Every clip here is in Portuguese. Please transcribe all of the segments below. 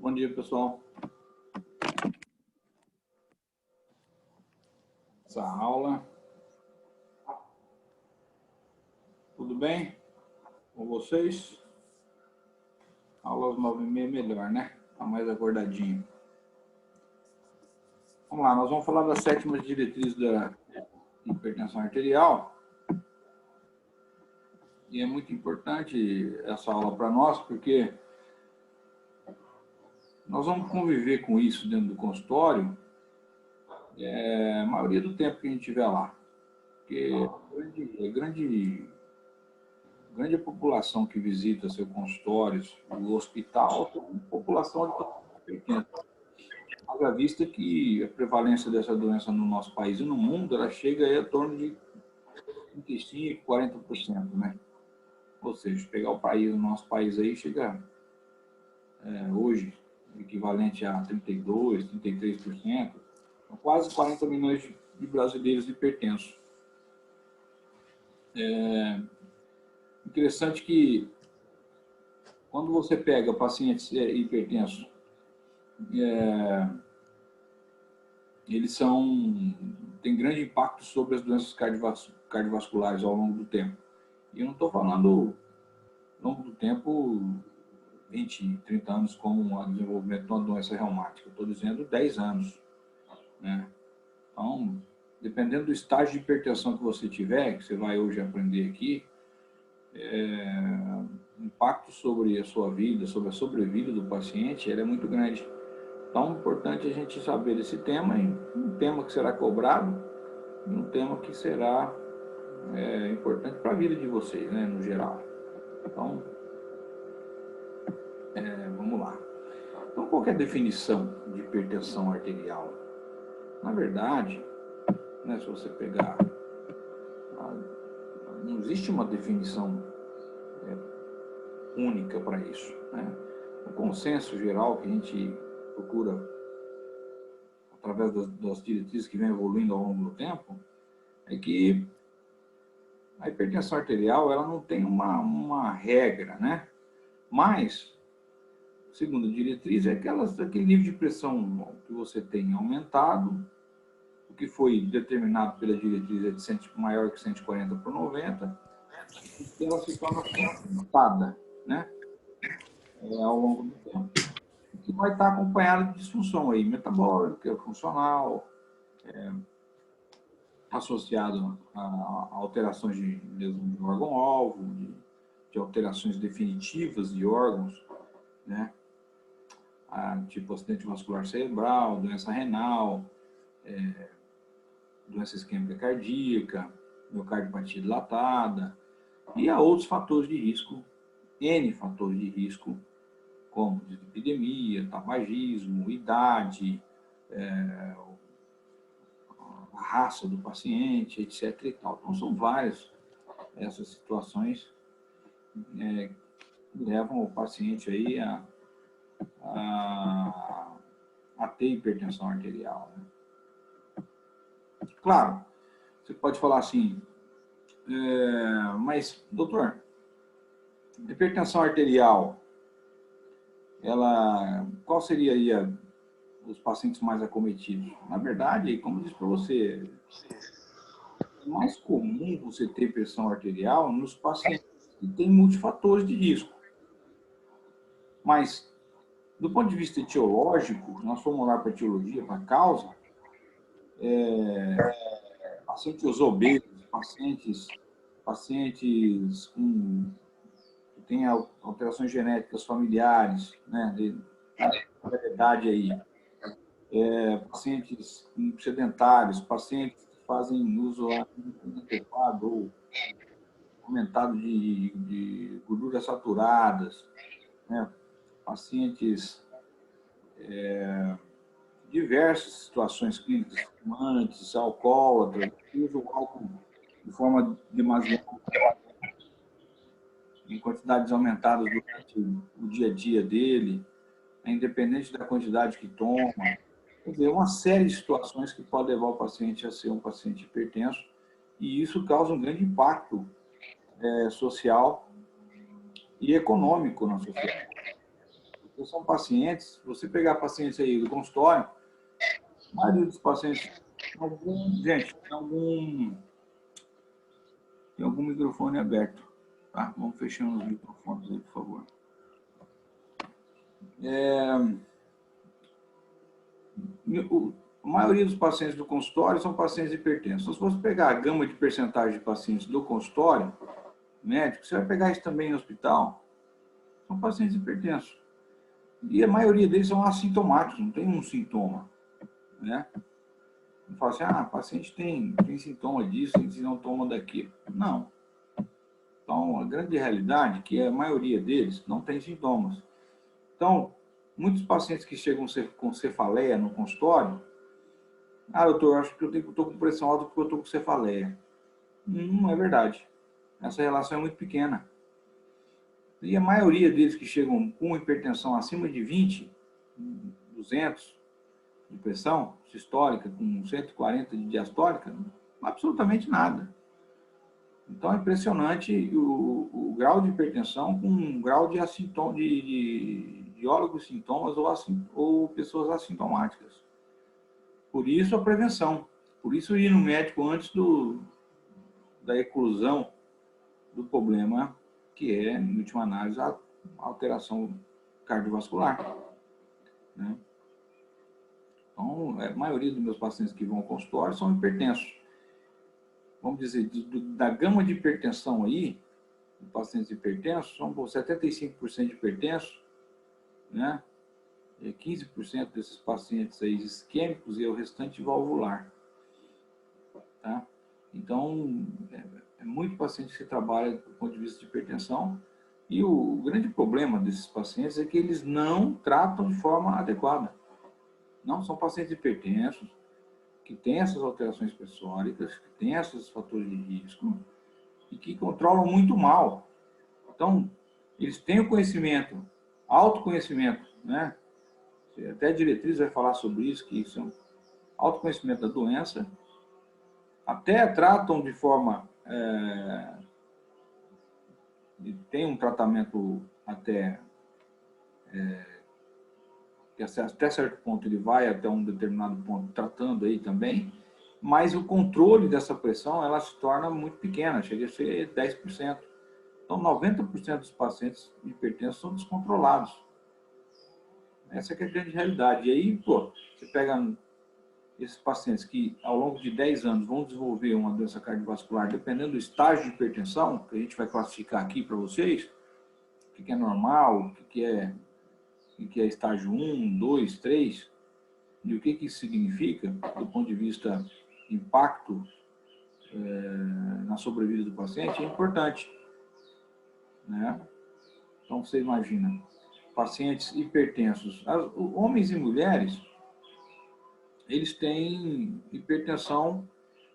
Bom dia, pessoal. Essa aula. Tudo bem com vocês? Aula às 9h30 melhor, né? Tá mais acordadinho. Vamos lá, nós vamos falar das 7ª diretrizes da hipertensão arterial. E é muito importante essa aula para nós, porque nós vamos conviver com isso dentro do consultório a maioria do tempo que a gente estiver lá. Porque a grande população que visita seu consultório, o hospital, é uma população de pequena. Haja vista que a prevalência dessa doença no nosso país e no mundo, ela chega aí a torno de 35%, 40%, né? Ou seja, pegar o país, o nosso país aí, chega hoje, equivalente a 32%, 33%, são quase 40 milhões de brasileiros hipertensos. Interessante que, quando você pega pacientes hipertensos, eles têm grande impacto sobre as doenças cardiovasculares ao longo do tempo. E eu não estou falando ao longo do tempo 20, 30 anos como o desenvolvimento de uma doença reumática. Eu estou dizendo 10 anos. Né? Então, dependendo do estágio de hipertensão que você tiver, que você vai hoje aprender aqui, o impacto sobre a sua vida, sobre a sobrevida do paciente, ele é muito grande. Então, é importante a gente saber desse tema, e um tema que será cobrado, e um tema que será importante para a vida de vocês, né, no geral. Então, vamos lá. Então, qual que é a definição de hipertensão arterial? Na verdade, né, se você pegar, não existe uma definição única para isso. Né? O consenso geral que a gente procura, através das diretrizes que vem evoluindo ao longo do tempo, é que a hipertensão arterial ela não tem uma regra, né? Mas, segundo a diretriz, é aquele nível de pressão que você tem aumentado, o que foi determinado pela diretriz é de maior que 140/90, e ela se torna aumentada, né? Ao longo do tempo. Que vai estar acompanhado de disfunção aí, metabólica, funcional, associado a alterações de órgão-alvo, de alterações definitivas de órgãos, né? Tipo acidente vascular cerebral, doença renal, doença isquêmica cardíaca, miocardiopatia dilatada, e há outros fatores de risco, N fatores de risco, como dislipidemia, tabagismo, idade, a raça do paciente, etc. e tal. Então, são várias essas situações que levam o paciente aí a ter hipertensão arterial. Né? Claro, você pode falar assim, mas, doutor, hipertensão arterial, qual seria aí os pacientes mais acometidos? Na verdade, como eu disse para você, é mais comum você ter pressão arterial nos pacientes que têm multifatores de risco. Mas, do ponto de vista etiológico, nós fomos olhar para a etiologia, para a causa, pacientes obesos, pacientes que têm alterações genéticas familiares, né, de heredade aí, pacientes sedentários, pacientes que fazem uso inadequado ou aumentado de gorduras saturadas, né? Pacientes diversas situações clínicas, fumantes, alcoólatras, que usam o álcool de forma demasiada, em quantidades aumentadas durante o dia a dia dele, independente da quantidade que toma. Quer dizer, uma série de situações que pode levar o paciente a ser um paciente hipertenso, e isso causa um grande impacto social e econômico na sociedade. são pacientes, se você pegar pacientes aí do consultório, a maioria dos pacientes, gente, tem algum microfone aberto, tá? Vamos fechando os microfones aí, por favor. A maioria dos pacientes do consultório são pacientes hipertensos. Então, se você pegar a gama de percentagem de pacientes do consultório médico, você vai pegar isso também no hospital, são pacientes hipertensos. E a maioria deles são assintomáticos, não tem um sintoma, né? Não fala assim, o paciente tem sintoma disso, tem sintoma daquilo. Não. Então, a grande realidade é que a maioria deles não tem sintomas. Então, muitos pacientes que chegam com cefaleia no consultório, doutor, acho que eu estou com pressão alta porque eu estou com cefaleia. Não é verdade. Essa relação é muito pequena. E a maioria deles que chegam com hipertensão acima de 20, 200 de pressão sistólica, com 140 de diastólica, absolutamente nada. Então é impressionante o grau de hipertensão com um grau de oligosintomas ou pessoas assintomáticas. Por isso a prevenção. Por isso ir no médico antes da eclosão do problema, que é, em última análise, a alteração cardiovascular, né? Então, a maioria dos meus pacientes que vão ao consultório são hipertensos. Vamos dizer, da gama de hipertensão aí, de pacientes hipertensos, são 75% de hipertensos, né? E 15% desses pacientes aí isquêmicos e o restante valvular, tá? Então, é muito paciente que trabalha do ponto de vista de hipertensão, e o grande problema desses pacientes é que eles não tratam de forma adequada. Não são pacientes hipertensos, que têm essas alterações pressóricas, que têm esses fatores de risco e que controlam muito mal. Então, eles têm o conhecimento, autoconhecimento, né? Até a diretriz vai falar sobre isso, que isso é um autoconhecimento da doença, até tratam de forma... tem um tratamento até certo ponto ele vai até um determinado ponto tratando aí também, mas o controle dessa pressão ela se torna muito pequena, chega a ser 10%. Então 90% dos pacientes hipertensos são descontrolados. Essa é a grande realidade. E aí, você pega esses pacientes que ao longo de 10 anos vão desenvolver uma doença cardiovascular, dependendo do estágio de hipertensão, que a gente vai classificar aqui para vocês, o que é normal, o que é estágio 1, 2, 3, e o que isso significa do ponto de vista impacto na sobrevida do paciente, é importante, né? Então, você imagina, pacientes hipertensos, homens e mulheres, eles têm hipertensão,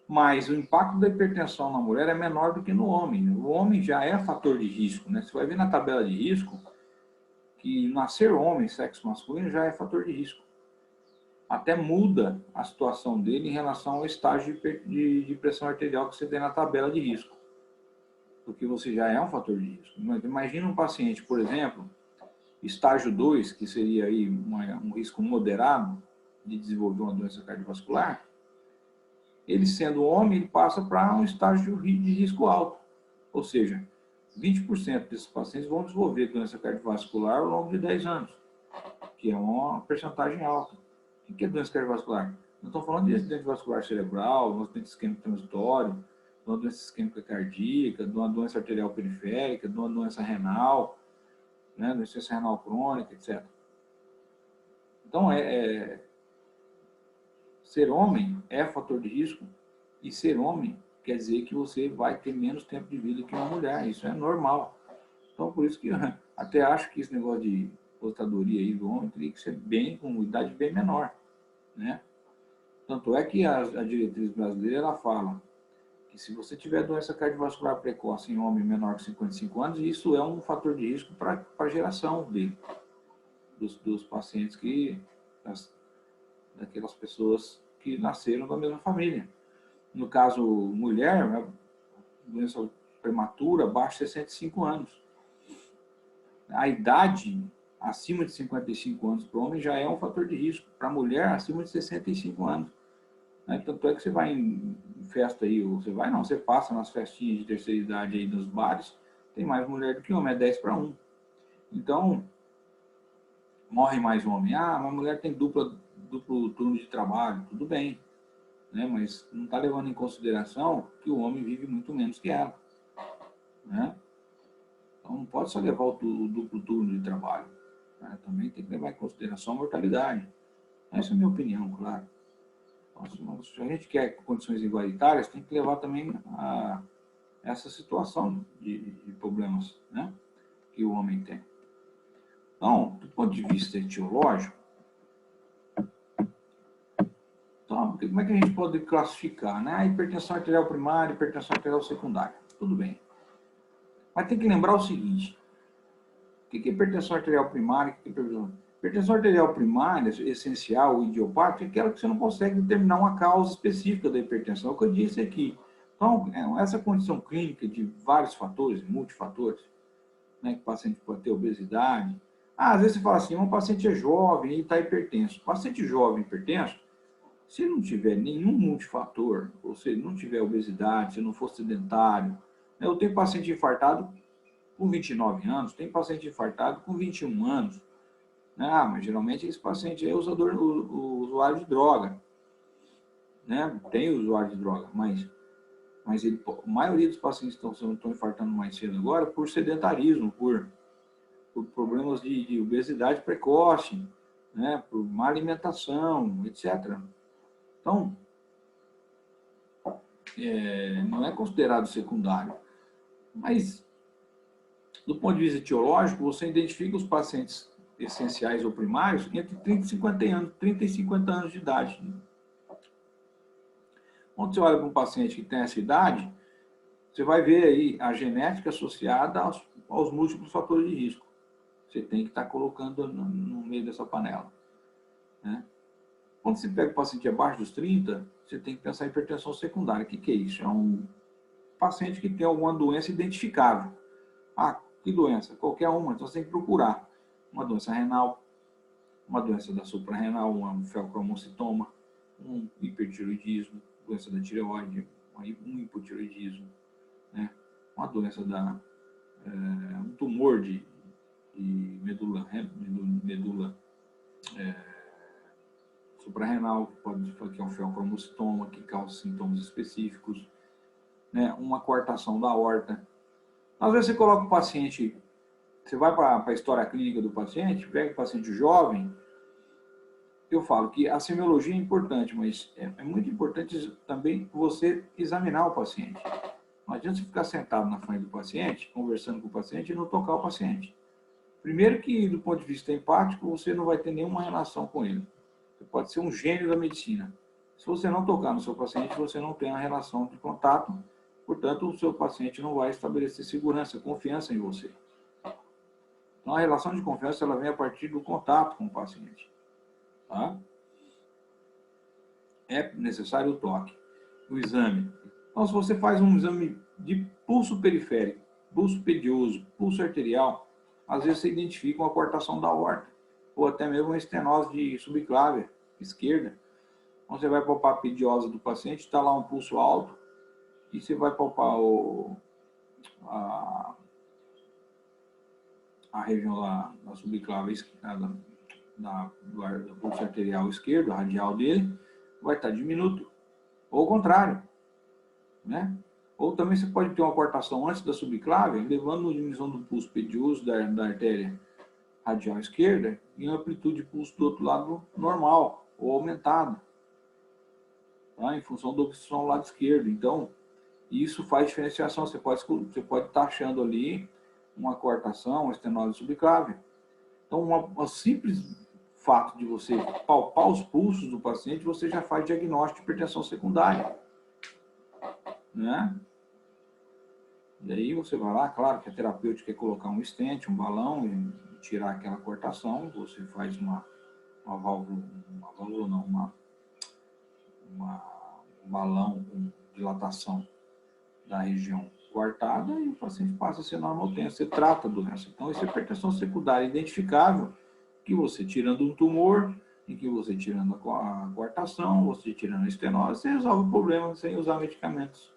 mas o impacto da hipertensão na mulher é menor do que no homem. O homem já é fator de risco, né? Você vai ver na tabela de risco que nascer homem, sexo masculino, já é fator de risco. Até muda a situação dele em relação ao estágio de pressão arterial que você tem na tabela de risco. Porque você já é um fator de risco. Imagina um paciente, por exemplo, estágio 2, que seria aí um risco moderado de desenvolver uma doença cardiovascular. Ele sendo homem, ele passa para um estágio de risco alto. Ou seja, 20% desses pacientes vão desenvolver doença cardiovascular ao longo de 10 anos, que é uma percentagem alta. O que é doença cardiovascular? Não estou falando de acidente vascular cerebral, de um acidente isquêmico transitório, de uma doença isquêmica cardíaca, de uma doença arterial periférica, de uma doença renal, né, doença renal crônica, etc. Então, ser homem é fator de risco, e ser homem quer dizer que você vai ter menos tempo de vida que uma mulher, isso é normal. Então, por isso que eu até acho que esse negócio de aposentadoria aí do homem teria que ser com idade bem menor, né? Tanto é que a diretriz brasileira ela fala que se você tiver doença cardiovascular precoce em homem menor que 55 anos, isso é um fator de risco para a geração dos pacientes daquelas pessoas que nasceram da mesma família. No caso, mulher, né, doença prematura, abaixo de 65 anos. A idade acima de 55 anos para o homem já é um fator de risco. Para a mulher, acima de 65 anos. Né? Tanto é que você vai em festa aí, ou você vai não, você passa nas festinhas de terceira idade aí nos bares, tem mais mulher do que homem, é 10 para 1. Então, morre mais homem. Ah, uma mulher tem duplo turno de trabalho, tudo bem. Né? Mas não está levando em consideração que o homem vive muito menos que ela. Né? Então não pode só levar o duplo turno de trabalho. Né? Também tem que levar em consideração a mortalidade. Essa é a minha opinião, claro. Então, se a gente quer condições igualitárias, tem que levar também a essa situação de problemas, né, que o homem tem. Então, do ponto de vista etiológico, então, como é que a gente pode classificar? Né? A hipertensão arterial primária, hipertensão arterial secundária. Tudo bem. Mas tem que lembrar o seguinte: o que é hipertensão arterial primária? Hipertensão arterial primária, essencial, idiopática, é aquela que você não consegue determinar uma causa específica da hipertensão, é o que eu disse aqui. Então, essa condição clínica de vários fatores, multifatores, né, que o paciente pode ter obesidade. Às vezes você fala assim, um paciente é jovem e está hipertenso. O paciente jovem hipertenso, se não tiver nenhum multifator, ou se não tiver obesidade, se não for sedentário, né, eu tenho paciente infartado com 29 anos, tem paciente infartado com 21 anos. Ah, mas geralmente esse paciente é o usuário de droga. Né? Tem usuário de droga, mas a maioria dos pacientes estão infartando mais cedo agora por sedentarismo, por problemas de obesidade precoce, né? Por má alimentação, etc. Então, não é considerado secundário. Mas, do ponto de vista etiológico, você identifica os pacientes essenciais ou primários entre 30 e 50 anos, 30 e 50 anos de idade. Quando você olha para um paciente que tem essa idade, você vai ver aí a genética associada aos múltiplos fatores de risco. Você tem que estar colocando no meio dessa panela. Né? Quando você pega o paciente abaixo dos 30, você tem que pensar em hipertensão secundária. O que é isso? É um paciente que tem alguma doença identificável. Ah, que doença? Qualquer uma, então você tem que procurar. Uma doença renal, uma doença da suprarrenal, um feocromocitoma, um hipertiroidismo, doença da tireoide, um hipotiroidismo, né? Uma doença um tumor de medula suprarrenal, que é um feocromocitoma, que causa sintomas específicos, né? Uma coartação da aorta. Às vezes você coloca o paciente, você vai para a história clínica do paciente, pega o paciente jovem, eu falo que a semiologia é importante, mas é muito importante também você examinar o paciente. Não adianta você ficar sentado na frente do paciente, conversando com o paciente e não tocar o paciente. Primeiro que, do ponto de vista empático, você não vai ter nenhuma relação com ele. Você pode ser um gênio da medicina. Se você não tocar no seu paciente, você não tem a relação de contato. Portanto, o seu paciente não vai estabelecer segurança, confiança em você. Então, a relação de confiança ela vem a partir do contato com o paciente. Tá? É necessário o toque, o exame. Então, se você faz um exame de pulso periférico, pulso pedioso, pulso arterial, às vezes você identifica uma coartação da aorta, ou até mesmo uma estenose de subclávia esquerda. Então, você vai palpar a pediosa do paciente, está lá um pulso alto, e você vai palpar a região da subclávia esquerda, do pulso arterial esquerdo, a radial dele, vai estar diminuto. Ou o contrário, né? Ou também você pode ter uma coartação antes da subclávia, levando a diminuição do pulso pedioso da artéria radial esquerda e uma amplitude de pulso do outro lado normal ou aumentada, tá? Em função da obstrução do lado esquerdo. Então, isso faz diferenciação. Você pode estar achando ali uma coartação, uma estenose subclávia. Então, um simples fato de você palpar os pulsos do paciente, você já faz diagnóstico de hipertensão secundária. Né? E aí você vai lá, claro que a terapêutica é colocar um stent, um balão e tirar aquela coartação, você faz um balão com dilatação da região coartada e o paciente passa a ser normotenso. Você trata a doença. Então, isso é hipertensão secundária identificável, que você tirando um tumor, em que você tirando a coartação, você tirando a estenose, você resolve o problema sem usar medicamentos.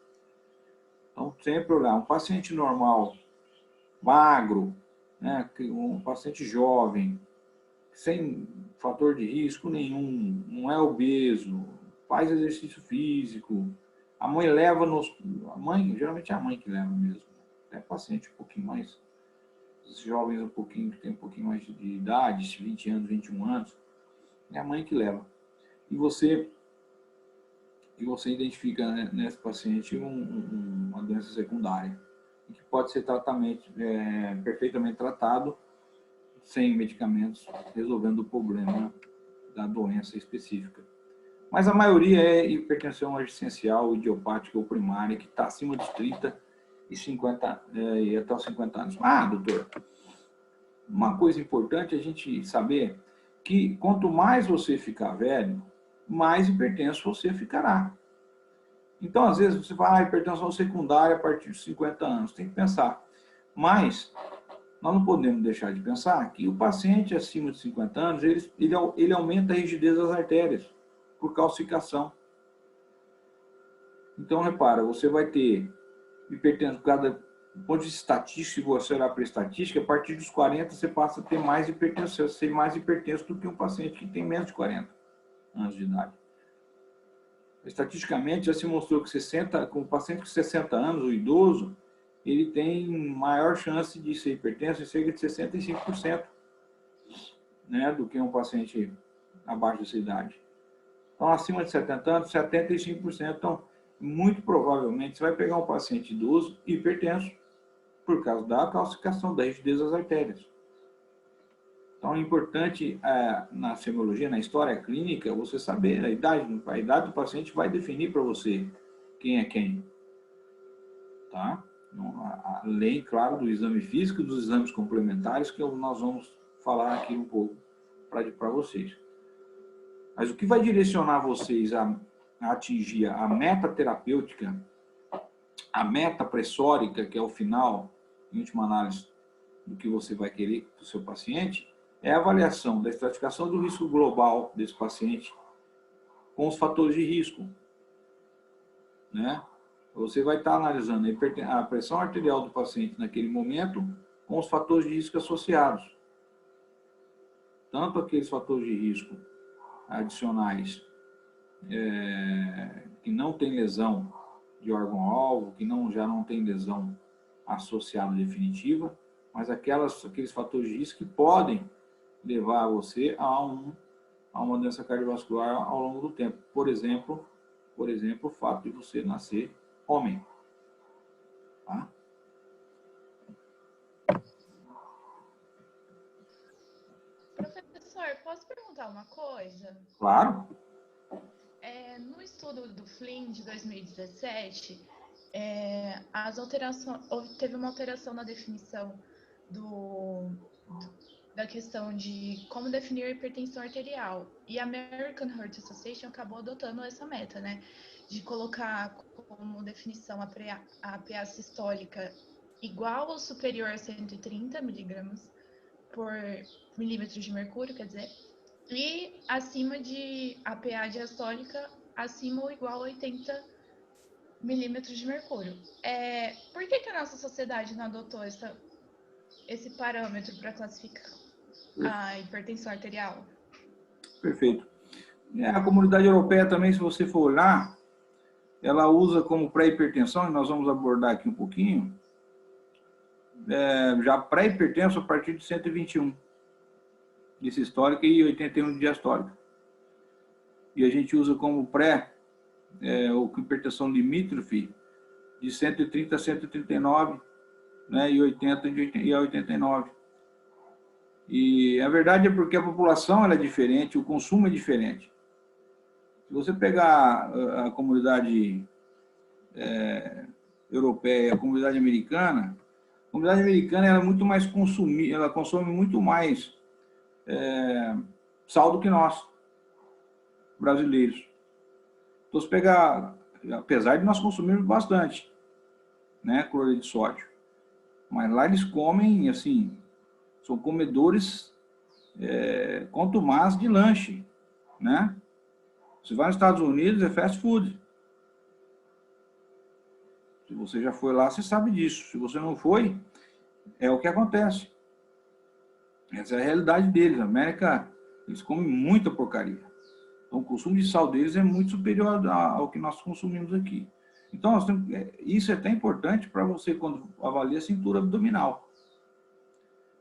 Então, sempre olhar um paciente normal, magro, né, um paciente jovem, sem fator de risco nenhum, não é obeso, faz exercício físico, a mãe leva a mãe, geralmente é a mãe que leva mesmo, até paciente um pouquinho mais, os jovens um pouquinho, que tem um pouquinho mais de idade, 20 anos, 21 anos, é a mãe que leva. E você identifica, né, nesse paciente uma doença secundária, que pode ser perfeitamente tratado sem medicamentos, resolvendo o problema da doença específica. Mas a maioria é hipertensão essencial, idiopática ou primária, que está acima dos 30 e até os 50 anos. Ah, doutor, uma coisa importante é a gente saber que quanto mais você ficar velho, mais hipertenso você ficará. Então, às vezes, você fala, hipertensão secundária a partir dos 50 anos. Tem que pensar. Mas nós não podemos deixar de pensar que o paciente acima de 50 anos, ele aumenta a rigidez das artérias por calcificação. Então, repara, você vai ter hipertensão, do ponto de vista estatístico, se você olhar para a estatística, a partir dos 40 você passa a ter mais hipertensão, ser mais hipertenso do que um paciente que tem menos de 40 anos de idade. Estatisticamente, já se mostrou que com o paciente com 60 anos, o idoso, ele tem maior chance de ser hipertenso, em cerca de 65%, né, do que um paciente abaixo dessa idade. Então, acima de 70 anos, 75%. Então, muito provavelmente, você vai pegar um paciente idoso hipertenso por causa da calcificação, da rigidez das artérias. Então, é importante, na semiologia, na história clínica, você saber a idade do paciente vai definir para você quem é quem. Tá? Além, claro, do exame físico e dos exames complementares, que nós vamos falar aqui um pouco para vocês. Mas o que vai direcionar vocês a atingir a meta terapêutica, a meta pressórica, que é o final, em última análise, do que você vai querer para o seu paciente, é a avaliação da estratificação do risco global desse paciente com os fatores de risco, né? Você vai estar analisando a pressão arterial do paciente naquele momento com os fatores de risco associados. Tanto aqueles fatores de risco adicionais que não tem lesão de órgão-alvo, que já não tem lesão associada definitiva, mas aqueles fatores de risco que podem levar você a uma doença cardiovascular ao longo do tempo. Por exemplo, o fato de você nascer homem. Tá? Professor, posso perguntar uma coisa? Claro. No estudo do Flynn de 2017, teve uma alteração na definição da questão de como definir a hipertensão arterial. E a American Heart Association acabou adotando essa meta, né? De colocar como definição a PA sistólica igual ou superior a 130 miligramas por milímetros de mercúrio, quer dizer, e acima de a PA diastólica acima ou igual a 80 milímetros de mercúrio. Por que a nossa sociedade não adotou esse parâmetro para classificar a hipertensão arterial? Perfeito. A comunidade europeia também, se você for olhar, ela usa como pré-hipertensão, e nós vamos abordar aqui um pouquinho, já pré-hipertenso a partir de 121 de sistólica e 81 de diastólica. E a gente usa como ou hipertensão limítrofe de 130 a 139, né, e 80 a 89. E a verdade é porque a população ela é diferente, o consumo é diferente. Se você pegar a comunidade europeia, a comunidade americana ela é muito mais ela consome muito mais sal do que nós, brasileiros. Então, se pegar, apesar de nós consumirmos bastante, né, cloreto de sódio. Mas lá eles comem, assim, são comedores contumazes de lanche, né? Você vai nos Estados Unidos, é fast food. Se você já foi lá, você sabe disso. Se você não foi, é o que acontece. Essa é a realidade deles. A América, eles comem muita porcaria. Então, o consumo de sal deles é muito superior ao que nós consumimos aqui. Então, isso é até importante para você, quando avalia a cintura abdominal.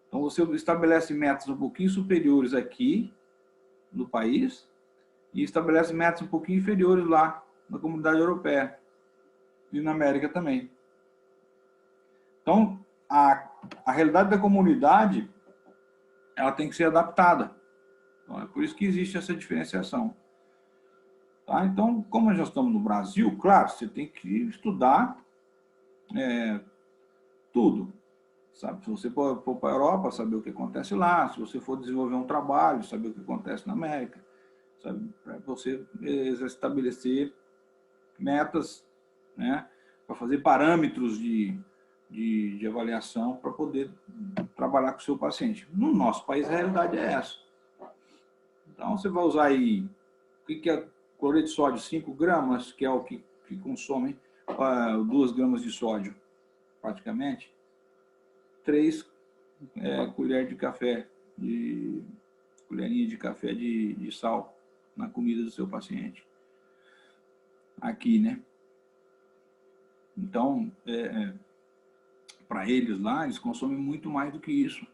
Então, você estabelece metas um pouquinho superiores aqui, no país, e estabelece metas um pouquinho inferiores lá, na comunidade europeia. E na América também. Então, a realidade da comunidade, ela tem que ser adaptada. Então, é por isso que existe essa diferenciação. Tá? Então, como nós já estamos no Brasil, claro, você tem que estudar tudo. Sabe? Se você for para a Europa, saber o que acontece lá. Se você for desenvolver um trabalho, saber o que acontece na América. Para você estabelecer metas, né, para fazer parâmetros de avaliação para poder trabalhar com o seu paciente. No nosso país, a realidade é essa. Então, você vai usar aí, o que é cloreto de sódio? 5 gramas, que é o que consome 2 gramas de sódio, praticamente. 3 colheres de café, colherinha de café de sal na comida do seu paciente. Aqui, né? Então, para eles lá, eles consomem muito mais do que isso.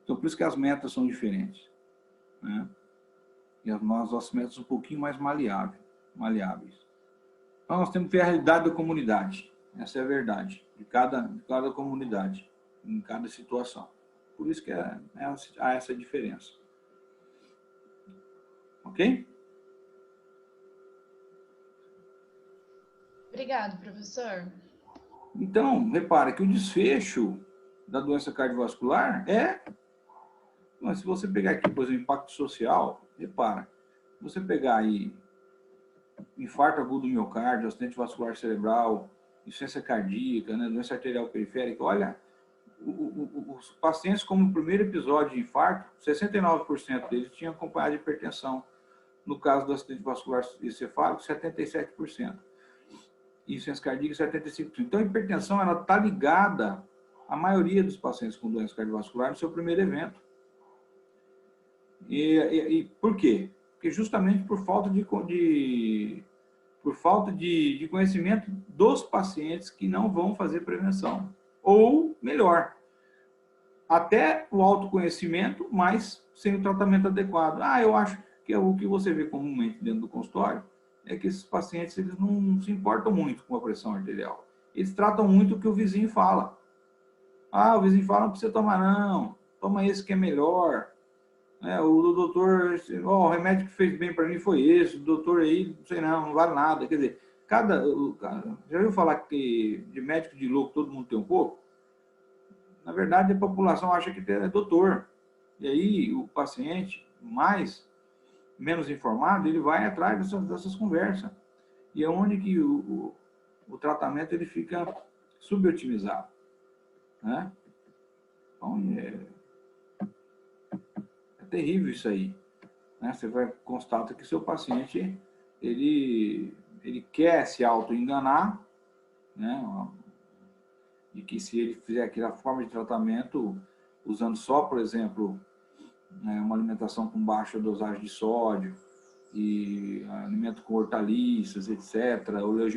Então, por isso que as metas são diferentes, né? E as nossas metas são um pouquinho mais maleáveis. Então, nós temos que ver a realidade da comunidade. Essa é a verdade, de cada comunidade, em cada situação. Por isso que há essa diferença. Ok? Obrigado, professor. Então, repara que o desfecho da doença cardiovascular mas se você pegar aqui, por exemplo, o impacto social, repara, se você pegar aí infarto agudo do miocárdio, acidente vascular cerebral, insuficiência cardíaca, né, doença arterial periférica, olha, os pacientes como primeiro episódio de infarto, 69% deles tinham acompanhado de hipertensão. No caso do acidente vascular encefálico, 77%. Insuficiência cardíaca, 75%. Então, a hipertensão está ligada à maioria dos pacientes com doença cardiovascular no seu primeiro evento. E por quê? Porque justamente por falta de conhecimento dos pacientes que não vão fazer prevenção. Ou, melhor, até o autoconhecimento, mas sem o tratamento adequado. Eu acho que o que você vê comumente dentro do consultório é que esses pacientes eles não se importam muito com a pressão arterial. Eles tratam muito o que o vizinho fala. O vizinho fala, não precisa tomar não, toma esse que é melhor. O doutor, o remédio que fez bem para mim foi esse, o doutor aí, não sei não vale nada. Quer dizer, já ouviu falar que de médico de louco todo mundo tem um pouco? Na verdade, a população acha que é doutor. E aí, o paciente menos informado, ele vai atrás dessas conversas. E é onde que o tratamento ele fica subotimizado. Né? Então, é terrível isso aí. Né? Você vai constatar que seu paciente ele quer se auto-enganar, né? De que se ele fizer aquela forma de tratamento, usando só, por exemplo, uma alimentação com baixa dosagem de sódio, e alimento com hortaliças, etc.,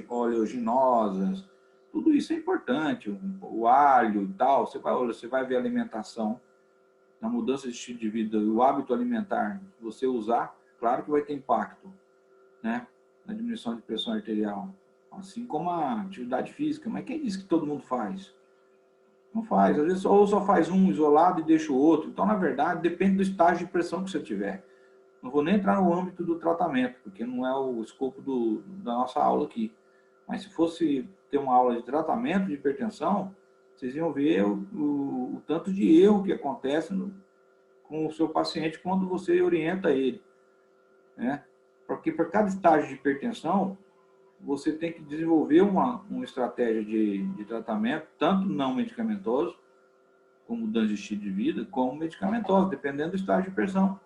oleaginosas, tudo isso é importante, o alho e tal, você vai ver a alimentação, na mudança de estilo de vida, o hábito alimentar, você usar, claro que vai ter impacto, né, na diminuição de pressão arterial, assim como a atividade física. Mas quem disse que todo mundo faz? Não faz, às vezes ou só faz um isolado e deixa o outro. Então, na verdade, depende do estágio de pressão que você tiver. Não vou nem entrar no âmbito do tratamento, porque não é o escopo da nossa aula aqui. Mas se fosse ter uma aula de tratamento de hipertensão, vocês iam ver o tanto de erro que acontece com o seu paciente quando você orienta ele. Né? Porque para cada estágio de hipertensão, você tem que desenvolver uma estratégia de tratamento, tanto não medicamentoso, como mudança de estilo de vida, como medicamentoso, dependendo do estágio de pressão.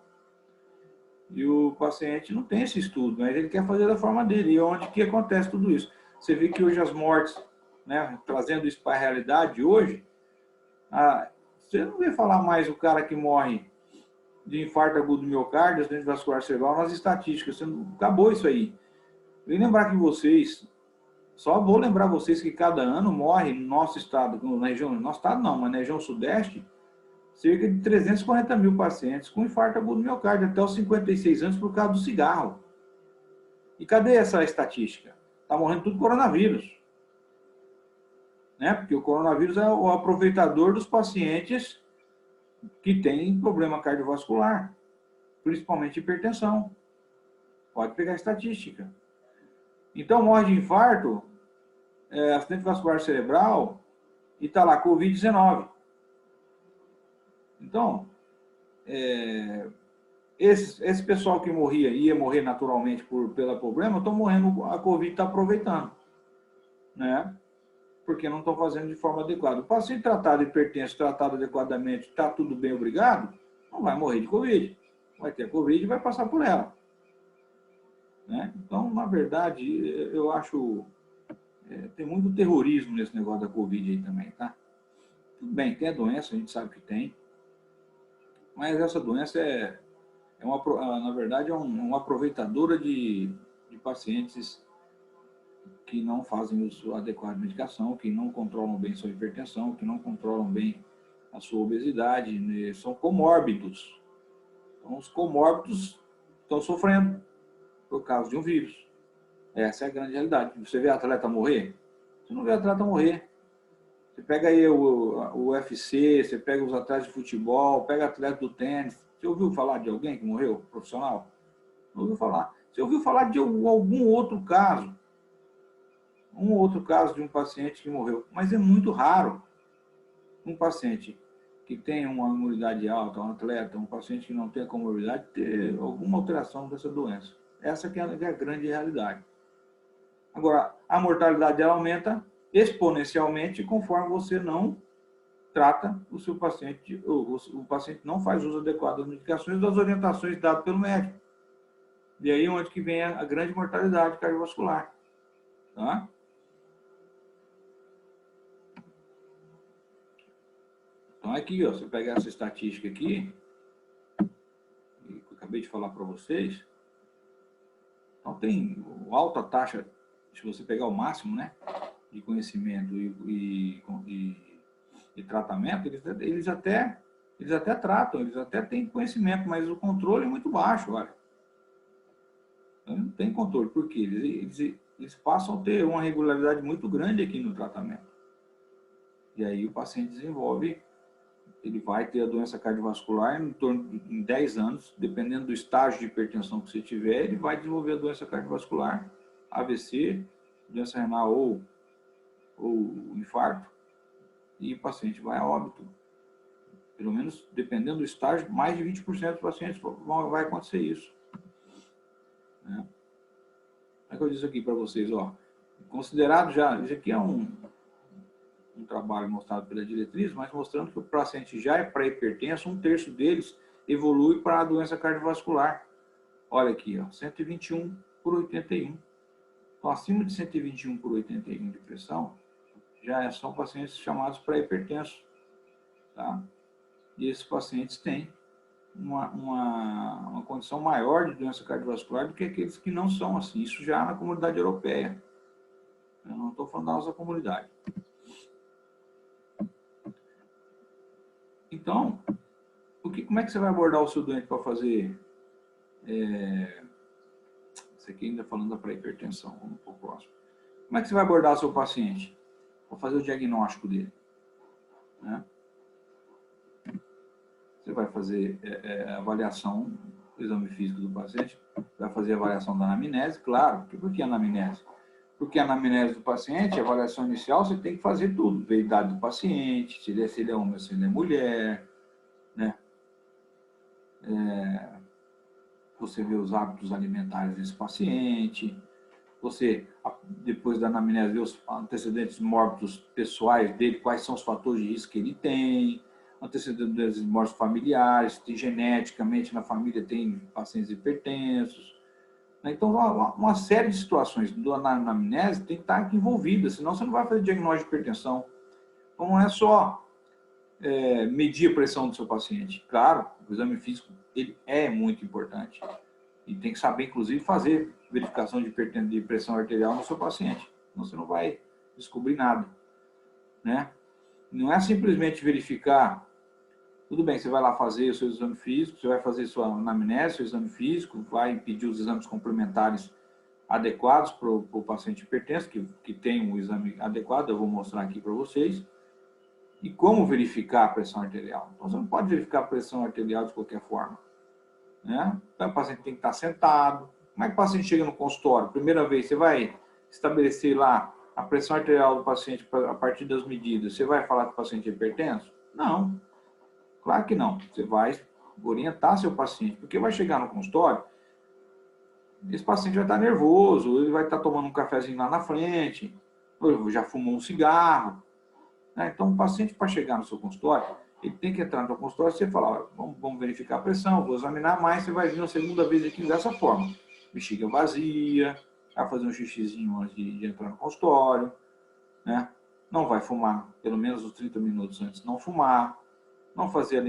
E o paciente não tem esse estudo, mas ele quer fazer da forma dele. E onde que acontece tudo isso? Você vê que hoje as mortes, né, trazendo isso para a realidade hoje, você não vê falar mais o cara que morre de infarto agudo do miocárdio, acidente vascular cerebral, nas estatísticas. Acabou isso aí. Eu vou lembrar que vocês, só vou lembrar vocês que cada ano morre no nosso estado, na região, no nosso estado não, mas na região sudeste, cerca de 340 mil pacientes com infarto agudo do miocárdio até os 56 anos por causa do cigarro. E cadê essa estatística? Está morrendo tudo coronavírus. Né? Porque o coronavírus é o aproveitador dos pacientes que têm problema cardiovascular, principalmente hipertensão. Pode pegar a estatística. Então, morre de infarto, acidente vascular cerebral e está lá, Covid-19. Então, esse pessoal que ia morrer naturalmente pelo problema, estão morrendo, a Covid está aproveitando, né? Porque não estão fazendo de forma adequada. O paciente tratado hipertenso, tratado adequadamente, está tudo bem, obrigado, não vai morrer de Covid. Vai ter a Covid e vai passar por ela. Né? Então, na verdade, eu acho... tem muito terrorismo nesse negócio da Covid aí também, tá? Tudo bem, tem a doença, a gente sabe que tem, mas essa doença na verdade, é uma aproveitadora de pacientes que não fazem uso adequado de medicação, que não controlam bem sua hipertensão, que não controlam bem a sua obesidade, né? São comórbidos. Então, os comórbidos estão sofrendo por causa de um vírus. Essa é a grande realidade. Você vê atleta morrer? Você não vê atleta morrer. Você pega aí o UFC, você pega os atletas de futebol, pega atleta do tênis. Você ouviu falar de alguém que morreu, profissional? Não ouviu falar. Você ouviu falar de algum outro caso? Um outro caso de um paciente que morreu. Mas é muito raro um paciente que tem uma imunidade alta, um atleta, um paciente que não tem comorbidade, ter alguma alteração dessa doença. Essa que é a grande realidade. Agora, a mortalidade dela aumenta exponencialmente conforme você não trata o seu paciente, o paciente não faz uso adequado das medicações e das orientações dadas pelo médico. E aí onde que vem a grande mortalidade cardiovascular. Tá? Então aqui, ó, você pegar essa estatística aqui, que eu acabei de falar para vocês, então tem alta taxa, se você pegar o máximo, né, de conhecimento e tratamento, eles até tratam, eles até têm conhecimento, mas o controle é muito baixo, olha. Então, não tem controle, porque eles passam a ter uma regularidade muito grande aqui no tratamento. E aí o paciente desenvolve, ele vai ter a doença cardiovascular em torno de 10 anos, dependendo do estágio de hipertensão que você tiver, ele vai desenvolver a doença cardiovascular, AVC, doença renal ou infarto, e o paciente vai a óbito. Pelo menos, dependendo do estágio, mais de 20% dos pacientes vai acontecer isso. Né? É que eu disse aqui para vocês, ó, considerado já, isso aqui é um trabalho mostrado pela diretriz, mas mostrando que o paciente já é pré-hipertenso, 1/3 deles evolui para a doença cardiovascular. Olha aqui, ó, 121/81. Então, acima de 121/81 de pressão, já são pacientes chamados pré-hipertensos. Tá? E esses pacientes têm uma condição maior de doença cardiovascular do que aqueles que não são assim. Isso já na comunidade europeia. Eu não estou falando da nossa comunidade. Então, como é que você vai abordar o seu doente para fazer... Isso aqui ainda falando da pré-hipertensão, vamos para o próximo. Como é que você vai abordar o seu paciente? Para fazer o diagnóstico dele. Né? Você vai fazer a avaliação do exame físico do paciente, vai fazer a avaliação da anamnese, claro. Por que anamnese? Porque a anamnese do paciente, a avaliação inicial, você tem que fazer tudo. Ver a idade do paciente, se ele é homem ou se ele é mulher, né? Você vê os hábitos alimentares desse paciente, você, depois da anamnese, ver os antecedentes mórbidos pessoais dele, quais são os fatores de risco que ele tem, antecedentes mórbidos familiares, se geneticamente na família tem pacientes hipertensos. Então, uma série de situações na anamnese tem que estar envolvida, senão você não vai fazer diagnóstico de hipertensão. Então, não é só medir a pressão do seu paciente. Claro, o exame físico ele é muito importante. E tem que saber, inclusive, fazer verificação de pressão arterial no seu paciente. Senão você não vai descobrir nada. Né? Não é simplesmente verificar. Tudo bem, você vai lá fazer o seu exame físico, você vai fazer sua anamnese, seu exame físico, vai pedir os exames complementares adequados para o paciente hipertenso, que tem um exame adequado, eu vou mostrar aqui para vocês. E como verificar a pressão arterial? Então, você não pode verificar a pressão arterial de qualquer forma. Né? Então, o paciente tem que estar sentado. Como é que o paciente chega no consultório? Primeira vez, você vai estabelecer lá a pressão arterial do paciente a partir das medidas. Você vai falar que o paciente é hipertenso? Não. Claro que não. Você vai orientar seu paciente, porque vai chegar no consultório, esse paciente vai estar nervoso, ele vai estar tomando um cafezinho lá na frente, ou já fumou um cigarro. Então, o paciente, para chegar no seu consultório, ele tem que entrar no seu consultório e você falar, vamos verificar a pressão, vou examinar mais, você vai vir uma segunda vez aqui dessa forma. Bexiga vazia, vai fazer um xixizinho antes de entrar no consultório, né? Não vai fumar, pelo menos os 30 minutos antes não fumar, não fazer